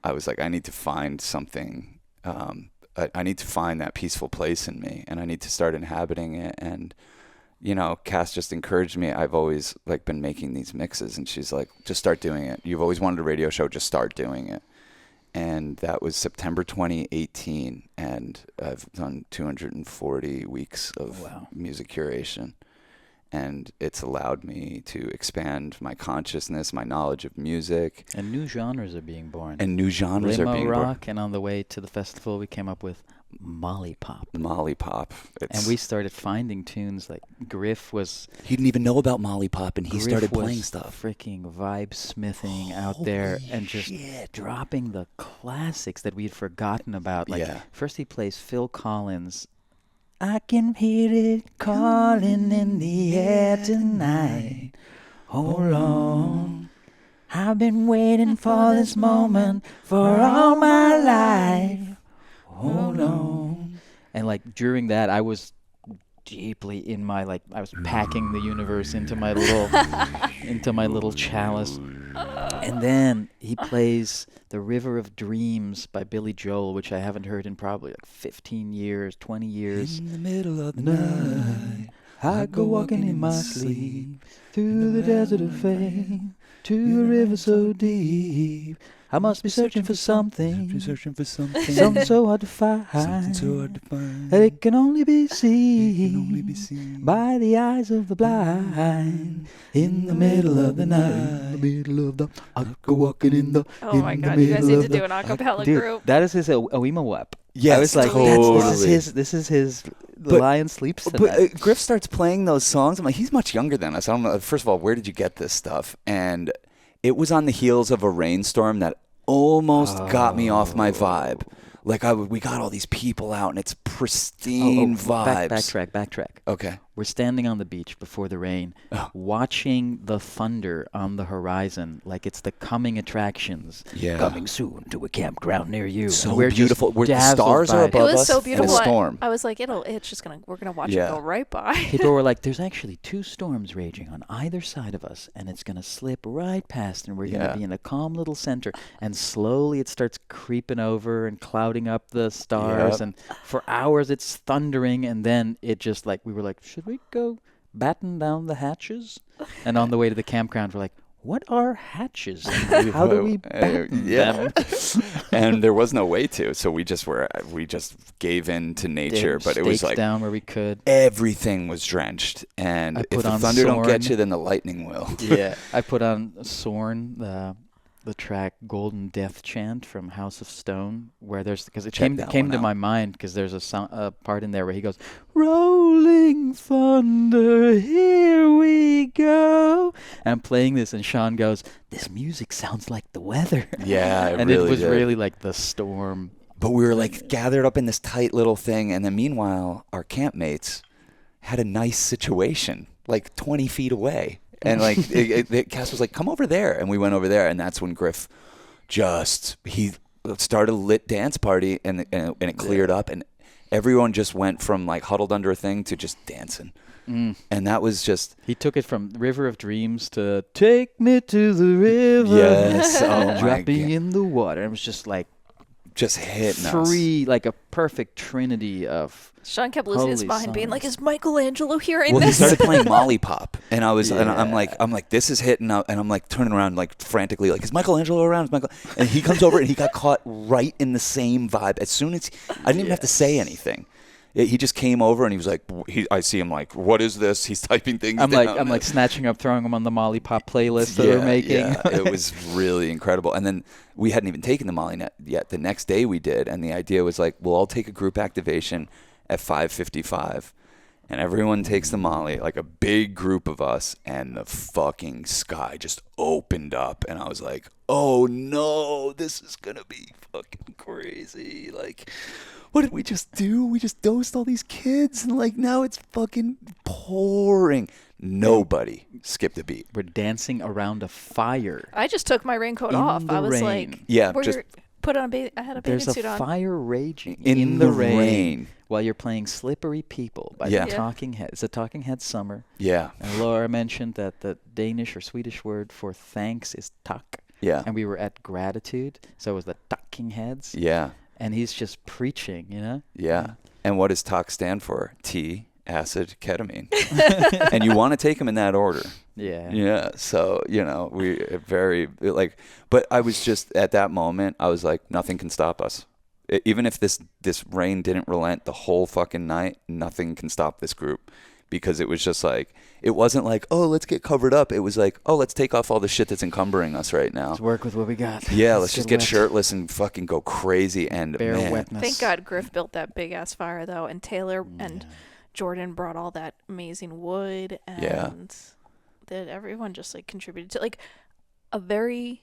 [SPEAKER 1] I was like, I need to find something. I need to find that peaceful place in me, and I need to start inhabiting it. And, Cass just encouraged me. I've always been making these mixes, and she's like, just start doing it. You've always wanted a radio show, just start doing it. And that was September 2018, and I've done 240 weeks of music curation. And it's allowed me to expand my consciousness, my knowledge of music.
[SPEAKER 3] And new genres are being born.
[SPEAKER 1] Limo
[SPEAKER 3] rock,
[SPEAKER 1] born.
[SPEAKER 3] And on the way to the festival, we came up with Molly Pop.
[SPEAKER 1] Molly Pop.
[SPEAKER 3] And we started finding tunes like Griff was...
[SPEAKER 1] He didn't even know about Molly Pop, and he started playing stuff.
[SPEAKER 3] Freaking vibe smithing out there and just dropping the classics that we'd forgotten about. First he plays Phil Collins. I can hear it calling in the air tonight. Hold on. I've been waiting for this moment for all my life. Hold on. And during that, I was deeply in my I was packing the universe into my little chalice. And then he plays The River of Dreams by Billy Joel, which I haven't heard in probably 15 years, 20 years.
[SPEAKER 1] In the middle of the night,
[SPEAKER 3] I go walking in my sleep through the desert of fame to a river so deep. I must be searching for something, something so hard to find, that it can only be seen by the eyes of the blind. In the middle of the night, I go walking in the.
[SPEAKER 2] Oh my God, you guys need to do an acapella
[SPEAKER 3] Dude,
[SPEAKER 2] group.
[SPEAKER 3] that is his Oima Wep.
[SPEAKER 1] Yes,
[SPEAKER 3] I was like,
[SPEAKER 1] totally.
[SPEAKER 3] this is his. The
[SPEAKER 1] But-
[SPEAKER 3] lion sleeps tonight.
[SPEAKER 1] But Griff starts playing those songs. I'm like, he's much younger than us. I don't know. First of all, where did you get this stuff? And it was on the heels of a rainstorm that almost got me off my vibe. Like we got all these people out, and it's pristine vibes.
[SPEAKER 3] Backtrack.
[SPEAKER 1] Okay.
[SPEAKER 3] We're standing on the beach before the rain, watching the thunder on the horizon like it's the coming attractions.
[SPEAKER 1] Yeah.
[SPEAKER 3] Coming soon to a campground near you.
[SPEAKER 1] So
[SPEAKER 3] And we're just
[SPEAKER 1] beautiful. Where the
[SPEAKER 3] dazzled
[SPEAKER 1] stars
[SPEAKER 3] by
[SPEAKER 1] are
[SPEAKER 3] it.
[SPEAKER 1] above
[SPEAKER 2] It was
[SPEAKER 1] us
[SPEAKER 2] so
[SPEAKER 1] and a
[SPEAKER 2] beautiful.
[SPEAKER 1] storm.
[SPEAKER 2] I was like, we're gonna watch it
[SPEAKER 1] Yeah.
[SPEAKER 2] go right by.
[SPEAKER 3] People were like, there's actually 2 storms raging on either side of us, and it's going to slip right past, and we're going to be in a calm little center. And slowly it starts creeping over and clouding up the stars.
[SPEAKER 1] Yep.
[SPEAKER 3] And for hours it's thundering, and then it just like, we were like, should we go batten down the hatches? And on the way to the campground, we're like, what are hatches? And how do we batten them?
[SPEAKER 1] And there was no way to, so we just gave in to nature. But it was
[SPEAKER 3] Stakes
[SPEAKER 1] like
[SPEAKER 3] down where we could.
[SPEAKER 1] everything was drenched, and
[SPEAKER 3] I
[SPEAKER 1] if
[SPEAKER 3] put
[SPEAKER 1] the
[SPEAKER 3] on
[SPEAKER 1] thunder don't get
[SPEAKER 3] Sorn.
[SPEAKER 1] you, then the lightning will.
[SPEAKER 3] Yeah, I put on Sorn, the track Golden Death Chant from House of Stone, where there's, because it
[SPEAKER 1] Check
[SPEAKER 3] came
[SPEAKER 1] that
[SPEAKER 3] to
[SPEAKER 1] one out.
[SPEAKER 3] my mind, because there's a part in there where he goes, rolling thunder, here we go. And I'm playing this, and Sean goes, this music sounds like the weather.
[SPEAKER 1] Yeah,
[SPEAKER 3] And
[SPEAKER 1] really
[SPEAKER 3] it was
[SPEAKER 1] did.
[SPEAKER 3] really like the storm.
[SPEAKER 1] But we were like gathered up in this tight little thing, and then meanwhile, our campmates had a nice situation, like 20 feet away. And like Cass was like, come over there. And we went over there, and that's when Griff he started a lit dance party, and it cleared up, and everyone just went from like huddled under a thing to just dancing. And that was just...
[SPEAKER 3] He took it from River of Dreams to Take Me to the River.
[SPEAKER 1] Yes, oh my
[SPEAKER 3] Drop me
[SPEAKER 1] God.
[SPEAKER 3] in the water. It was just like
[SPEAKER 1] just hitting us.
[SPEAKER 3] like a perfect trinity of...
[SPEAKER 2] Sean kept losing his
[SPEAKER 3] Holy
[SPEAKER 2] mind, being like,
[SPEAKER 3] songs.
[SPEAKER 2] "Is Michelangelo hearing
[SPEAKER 1] Well, he
[SPEAKER 2] this?"
[SPEAKER 1] started playing Molly Pop, and I was, and I'm
[SPEAKER 3] Yeah.
[SPEAKER 1] like, this is hitting, and I'm like turning around, like frantically, like, is Michelangelo around? And he comes over, and he got caught right in the same vibe. As soon as I didn't even have to say anything, he just came over, and he was like, I see him like, what is this? He's typing things.
[SPEAKER 3] I'm
[SPEAKER 1] down.
[SPEAKER 3] like snatching up, throwing them on the Molly Pop playlist that we're making.
[SPEAKER 1] Yeah, it was really incredible. And then we hadn't even taken the Molly yet. The next day we did, and the idea was like, we'll all take a group activation at 5:55, and everyone takes the Molly, like a big group of us, and the fucking sky just opened up, and I was like, oh no, this is gonna be fucking crazy. Like, what did we just do? We just dosed all these kids, and like now it's fucking pouring. Nobody skipped a beat.
[SPEAKER 3] We're dancing around a fire.
[SPEAKER 2] I just took my raincoat
[SPEAKER 3] In
[SPEAKER 2] off.
[SPEAKER 3] the
[SPEAKER 2] I was
[SPEAKER 3] rain.
[SPEAKER 2] like,
[SPEAKER 1] Yeah,
[SPEAKER 2] we're
[SPEAKER 1] just
[SPEAKER 2] put on I had a bathing
[SPEAKER 3] There's a
[SPEAKER 2] suit on.
[SPEAKER 3] fire raging
[SPEAKER 1] in the rain.
[SPEAKER 3] while you're playing Slippery People by
[SPEAKER 1] Yeah.
[SPEAKER 3] the Talking Heads. It's a Talking Heads summer.
[SPEAKER 1] Yeah,
[SPEAKER 3] And Laura mentioned that the Danish or Swedish word for thanks is tak.
[SPEAKER 1] yeah,
[SPEAKER 3] And we were at gratitude, so it was the Talking Heads.
[SPEAKER 1] yeah.
[SPEAKER 3] And he's just preaching, you know?
[SPEAKER 1] Yeah. And what does TOC stand for? T, acid, ketamine. And you want to take them in that order.
[SPEAKER 3] Yeah.
[SPEAKER 1] Yeah. So, but I was just, at that moment, I was like, nothing can stop us. Even if this rain didn't relent the whole fucking night, nothing can stop this group. Because it was just like, it wasn't like, oh, let's get covered up. It was like, oh, let's take off all the shit that's encumbering us right now.
[SPEAKER 3] Let's work with what we got.
[SPEAKER 1] Yeah, let's just get
[SPEAKER 3] wet.
[SPEAKER 1] shirtless and fucking go crazy. And
[SPEAKER 3] Bare
[SPEAKER 1] man,
[SPEAKER 3] wetness.
[SPEAKER 2] Thank God Griff built that big ass fire though, and Taylor and Jordan brought all that amazing wood, and that everyone just like contributed to like a very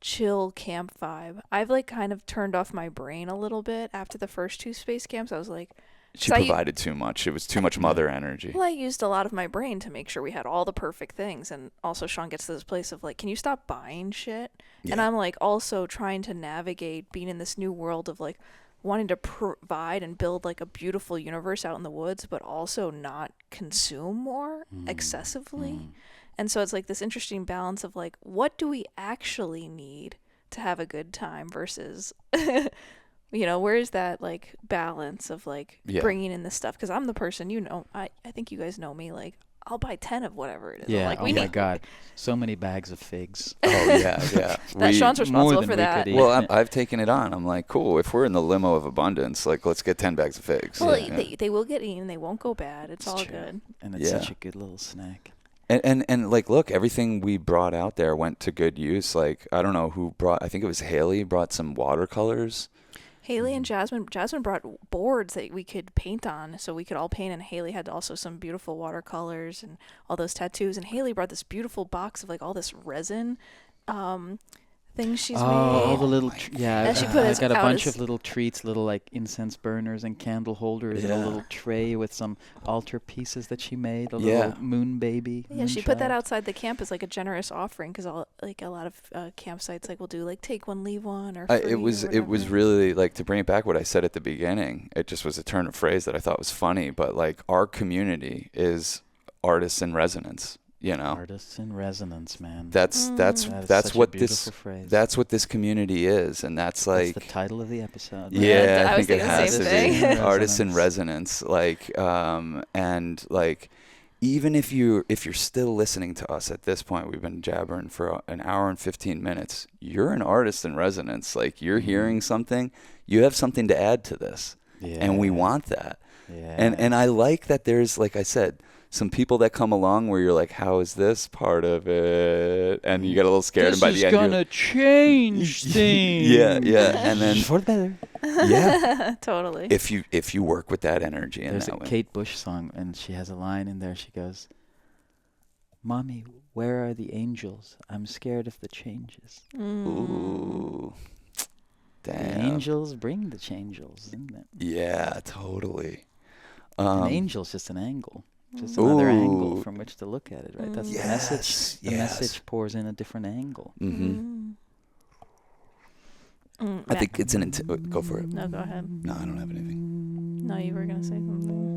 [SPEAKER 2] chill camp vibe. I've like kind of turned off my brain a little bit after the first 2 space camps. I was like,
[SPEAKER 1] she
[SPEAKER 2] So
[SPEAKER 1] provided too much. It was too much mother energy.
[SPEAKER 2] well, I used a lot of my brain to make sure we had all the perfect things. And also Sean gets to this place of like, can you stop buying shit? And
[SPEAKER 1] Yeah.
[SPEAKER 2] I'm like also trying to navigate being in this new world of like wanting to provide and build like a beautiful universe out in the woods, but also not consume more excessively. And so it's like this interesting balance of like, what do we actually need to have a good time versus You know, where is that like balance of like
[SPEAKER 1] Yeah.
[SPEAKER 2] bringing in this stuff? Because I'm the person, you know, I think you guys know me. Like, I'll buy 10 of whatever it is. I'm
[SPEAKER 3] Yeah.
[SPEAKER 2] like,
[SPEAKER 3] Oh
[SPEAKER 2] we
[SPEAKER 3] my
[SPEAKER 2] need
[SPEAKER 3] God. So many bags of figs.
[SPEAKER 1] Oh yeah, yeah.
[SPEAKER 2] that. Sean's
[SPEAKER 3] more
[SPEAKER 2] responsible
[SPEAKER 3] than
[SPEAKER 2] for
[SPEAKER 3] we
[SPEAKER 2] that.
[SPEAKER 3] could eat.
[SPEAKER 1] Well, I've taken it on. I'm like, cool. If we're in the limo of abundance, like, let's get 10 bags of figs.
[SPEAKER 2] Well,
[SPEAKER 3] Yeah.
[SPEAKER 2] they will get eaten. They won't go bad. It's
[SPEAKER 3] It's
[SPEAKER 2] all
[SPEAKER 3] true.
[SPEAKER 2] good.
[SPEAKER 3] And it's
[SPEAKER 1] Yeah.
[SPEAKER 3] such a good little snack.
[SPEAKER 1] And like, look, everything we brought out there went to good use. Like, I don't know who brought. I think it was Haley brought some watercolors.
[SPEAKER 2] Haley and Jasmine brought boards that we could paint on, so we could all paint. And Haley had also some beautiful watercolors and all those tattoos. And Haley brought this beautiful box of like all this resin things she's
[SPEAKER 3] All
[SPEAKER 2] made.
[SPEAKER 3] the little,
[SPEAKER 2] Yeah,
[SPEAKER 3] yeah.
[SPEAKER 2] she put
[SPEAKER 3] I
[SPEAKER 2] us
[SPEAKER 3] got a
[SPEAKER 2] out
[SPEAKER 3] bunch
[SPEAKER 2] as-
[SPEAKER 3] of little treats, little like incense burners and candle holders, and a
[SPEAKER 1] Yeah.
[SPEAKER 3] little tray with some altar pieces that she made. A
[SPEAKER 1] Yeah.
[SPEAKER 3] little moon baby.
[SPEAKER 2] Yeah, she put that
[SPEAKER 3] moonchild.
[SPEAKER 2] outside the camp as like a generous offering because like a lot of campsites like will do like take one leave one or free
[SPEAKER 1] It
[SPEAKER 2] or
[SPEAKER 1] was
[SPEAKER 2] whatever.
[SPEAKER 1] really, like, to bring it back what I said at the beginning. It just was a turn of phrase that I thought was funny. But like, our community is artists in resonance. You know,
[SPEAKER 3] Artists in resonance, man.
[SPEAKER 1] that's
[SPEAKER 3] That is
[SPEAKER 1] that's
[SPEAKER 3] such a
[SPEAKER 1] what
[SPEAKER 3] beautiful
[SPEAKER 1] this
[SPEAKER 3] phrase.
[SPEAKER 1] that's what this community is, and that's like.
[SPEAKER 3] That's the title of the episode.
[SPEAKER 1] Yeah,
[SPEAKER 2] I
[SPEAKER 1] I
[SPEAKER 2] was
[SPEAKER 1] think it
[SPEAKER 2] thinking the
[SPEAKER 1] has
[SPEAKER 2] same
[SPEAKER 1] to
[SPEAKER 2] thing.
[SPEAKER 1] be artists in resonance. Like, and like, even if you're still listening to us at this point, we've been jabbering for an hour and 15 minutes. You're an artist in resonance. Like, you're hearing something. You have something to add to this,
[SPEAKER 3] Yeah.
[SPEAKER 1] and we want that.
[SPEAKER 3] Yeah.
[SPEAKER 1] And I like that there's, like I said, some people that come along where you're like, how is this part of it? And you get a little scared, and by the end,
[SPEAKER 3] gonna change things.
[SPEAKER 1] yeah, and then
[SPEAKER 3] for the better.
[SPEAKER 1] yeah,
[SPEAKER 2] Totally.
[SPEAKER 1] if you work with that energy and
[SPEAKER 3] There's
[SPEAKER 1] that
[SPEAKER 3] a
[SPEAKER 1] way.
[SPEAKER 3] Kate Bush song, and she has a line in there. She goes, "Mommy, where are the angels? I'm scared of the changes."
[SPEAKER 1] Ooh,
[SPEAKER 3] The
[SPEAKER 1] damn.
[SPEAKER 3] angels bring the changes, isn't it?
[SPEAKER 1] Yeah, totally.
[SPEAKER 3] An angel's just an angle. Just another angle
[SPEAKER 1] Ooh.
[SPEAKER 3] from which to look at it, right? That's
[SPEAKER 1] Yes,
[SPEAKER 3] the message. The
[SPEAKER 1] yes.
[SPEAKER 3] message pours in a different angle.
[SPEAKER 1] Mm-hmm. I
[SPEAKER 2] Matt.
[SPEAKER 1] think it's an go for it.
[SPEAKER 2] No, go ahead.
[SPEAKER 1] No, I don't have anything.
[SPEAKER 2] No, you were gonna say something.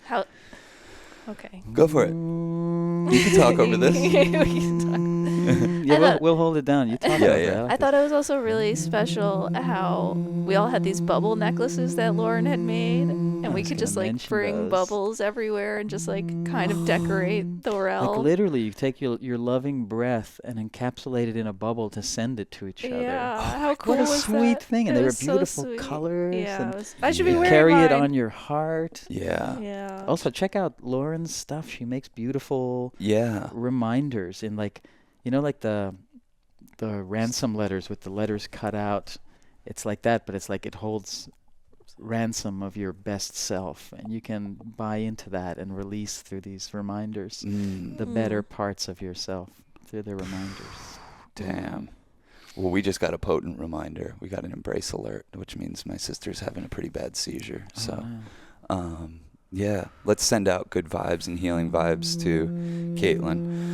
[SPEAKER 2] How? Okay.
[SPEAKER 1] Go for it. You can talk over this.
[SPEAKER 2] We can talk.
[SPEAKER 3] Yeah,
[SPEAKER 2] I
[SPEAKER 3] we'll,
[SPEAKER 2] thought-
[SPEAKER 3] we'll hold it down. You talk
[SPEAKER 1] Yeah,
[SPEAKER 3] over it.
[SPEAKER 1] yeah.
[SPEAKER 3] like
[SPEAKER 2] I thought it was also really special how we all had these bubble necklaces that Lauren had made, and
[SPEAKER 3] I
[SPEAKER 2] we
[SPEAKER 3] was
[SPEAKER 2] could
[SPEAKER 3] gonna
[SPEAKER 2] just like
[SPEAKER 3] mention
[SPEAKER 2] bring
[SPEAKER 3] those.
[SPEAKER 2] bubbles everywhere and just like kind of decorate the
[SPEAKER 3] Like
[SPEAKER 2] realm.
[SPEAKER 3] literally, you take your loving breath and encapsulate it in a bubble to send it to each other.
[SPEAKER 2] Yeah, how cool
[SPEAKER 3] What a
[SPEAKER 2] was
[SPEAKER 3] sweet
[SPEAKER 2] that?
[SPEAKER 3] thing, and
[SPEAKER 2] It
[SPEAKER 3] they were
[SPEAKER 2] was so
[SPEAKER 3] beautiful
[SPEAKER 2] sweet.
[SPEAKER 3] colors.
[SPEAKER 2] Yeah,
[SPEAKER 3] and
[SPEAKER 2] it was, I should be
[SPEAKER 1] Yeah.
[SPEAKER 2] wearing
[SPEAKER 3] carry it
[SPEAKER 2] mine.
[SPEAKER 3] on your heart.
[SPEAKER 1] Yeah.
[SPEAKER 2] Yeah.
[SPEAKER 3] Also, check out Lauren's stuff. She makes beautiful
[SPEAKER 1] Yeah.
[SPEAKER 3] reminders in like, like the ransom letters with the letters cut out. It's like that, but it's like it holds ransom of your best self, and you can buy into that and release through these reminders the better parts of yourself through the reminders.
[SPEAKER 1] Damn. Well, we just got a potent reminder. We got an embrace alert, which means my sister's having a pretty bad seizure. So,
[SPEAKER 3] wow.
[SPEAKER 1] yeah, let's send out good vibes and healing vibes to Caitlin.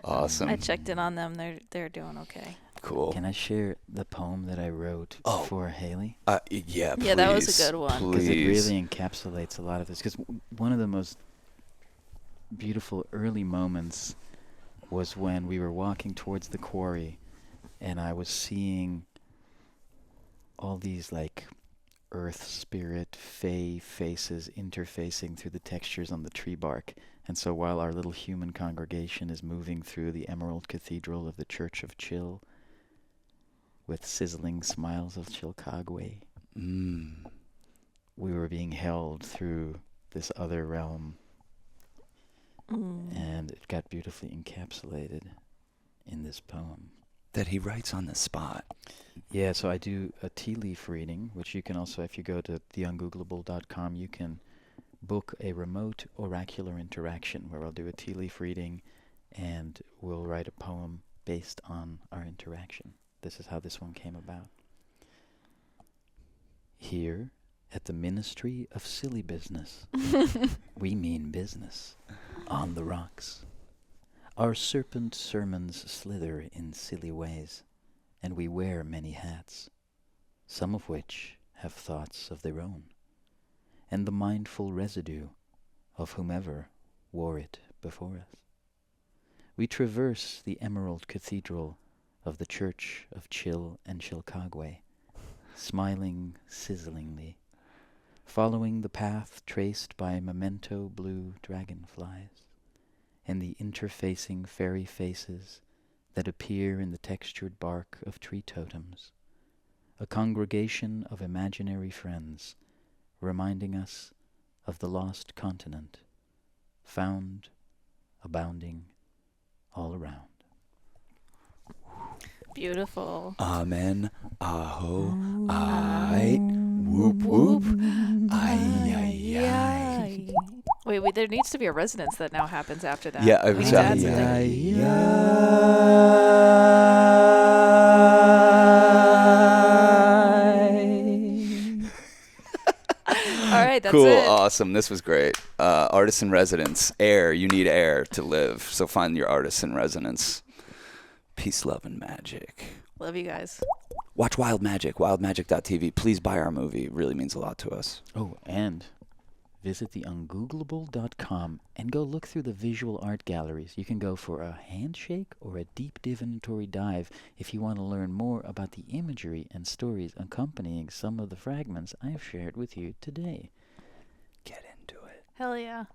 [SPEAKER 1] Awesome.
[SPEAKER 2] I checked in on them. They're doing okay.
[SPEAKER 1] cool.
[SPEAKER 3] Can I share the poem that I wrote for Haley?
[SPEAKER 1] Yeah, please.
[SPEAKER 2] Yeah, that was a good one.
[SPEAKER 3] Because it
[SPEAKER 1] Please.
[SPEAKER 3] really encapsulates a lot of this. Because one of the most beautiful early moments was when we were walking towards the quarry, and I was seeing all these like earth spirit fae faces interfacing through the textures on the tree bark. And so while our little human congregation is moving through the emerald cathedral of the Church of Chill with sizzling smiles of Chilcagwe, we were being held through this other realm, and it got beautifully encapsulated in this poem.
[SPEAKER 1] That he writes on the spot.
[SPEAKER 3] Yeah, so I do a tea leaf reading, which you can also, if you go to theungoogleable.com, you can book a remote oracular interaction where I'll do a tea leaf reading and we'll write a poem based on our interaction. This is how this one came about. Here, at the Ministry of Silly Business, we mean business on the rocks. Our serpent sermons slither in silly ways, and we wear many hats, some of which have thoughts of their own, and the mindful residue of whomever wore it before us. We traverse the emerald cathedral of the Church of Chill and Chilcagwe, smiling sizzlingly, following the path traced by memento blue dragonflies, and the interfacing fairy faces that appear in the textured bark of tree totems, a congregation of imaginary friends reminding us of the lost continent, found, abounding, all around.
[SPEAKER 2] Beautiful.
[SPEAKER 1] Amen. Aho. Aye. Whoop whoop. Aye aye aye.
[SPEAKER 2] Wait, there needs to be a resonance that now happens after that.
[SPEAKER 1] Yeah,
[SPEAKER 2] we need to add something. All right, that's
[SPEAKER 1] cool,
[SPEAKER 2] it.
[SPEAKER 1] awesome. This was great. Artist in residence. Air. You need air to live. So find your artist in resonance. Peace, love, and magic.
[SPEAKER 2] Love you guys.
[SPEAKER 1] Watch Wild Magic, wildmagic.tv. Please buy our movie. It really means a lot to us.
[SPEAKER 3] Oh, and visit theungoogleable.com and go look through the visual art galleries. You can go for a handshake or a deep divinatory dive if you want to learn more about the imagery and stories accompanying some of the fragments I've shared with you today.
[SPEAKER 1] Get into it.
[SPEAKER 2] Hell yeah.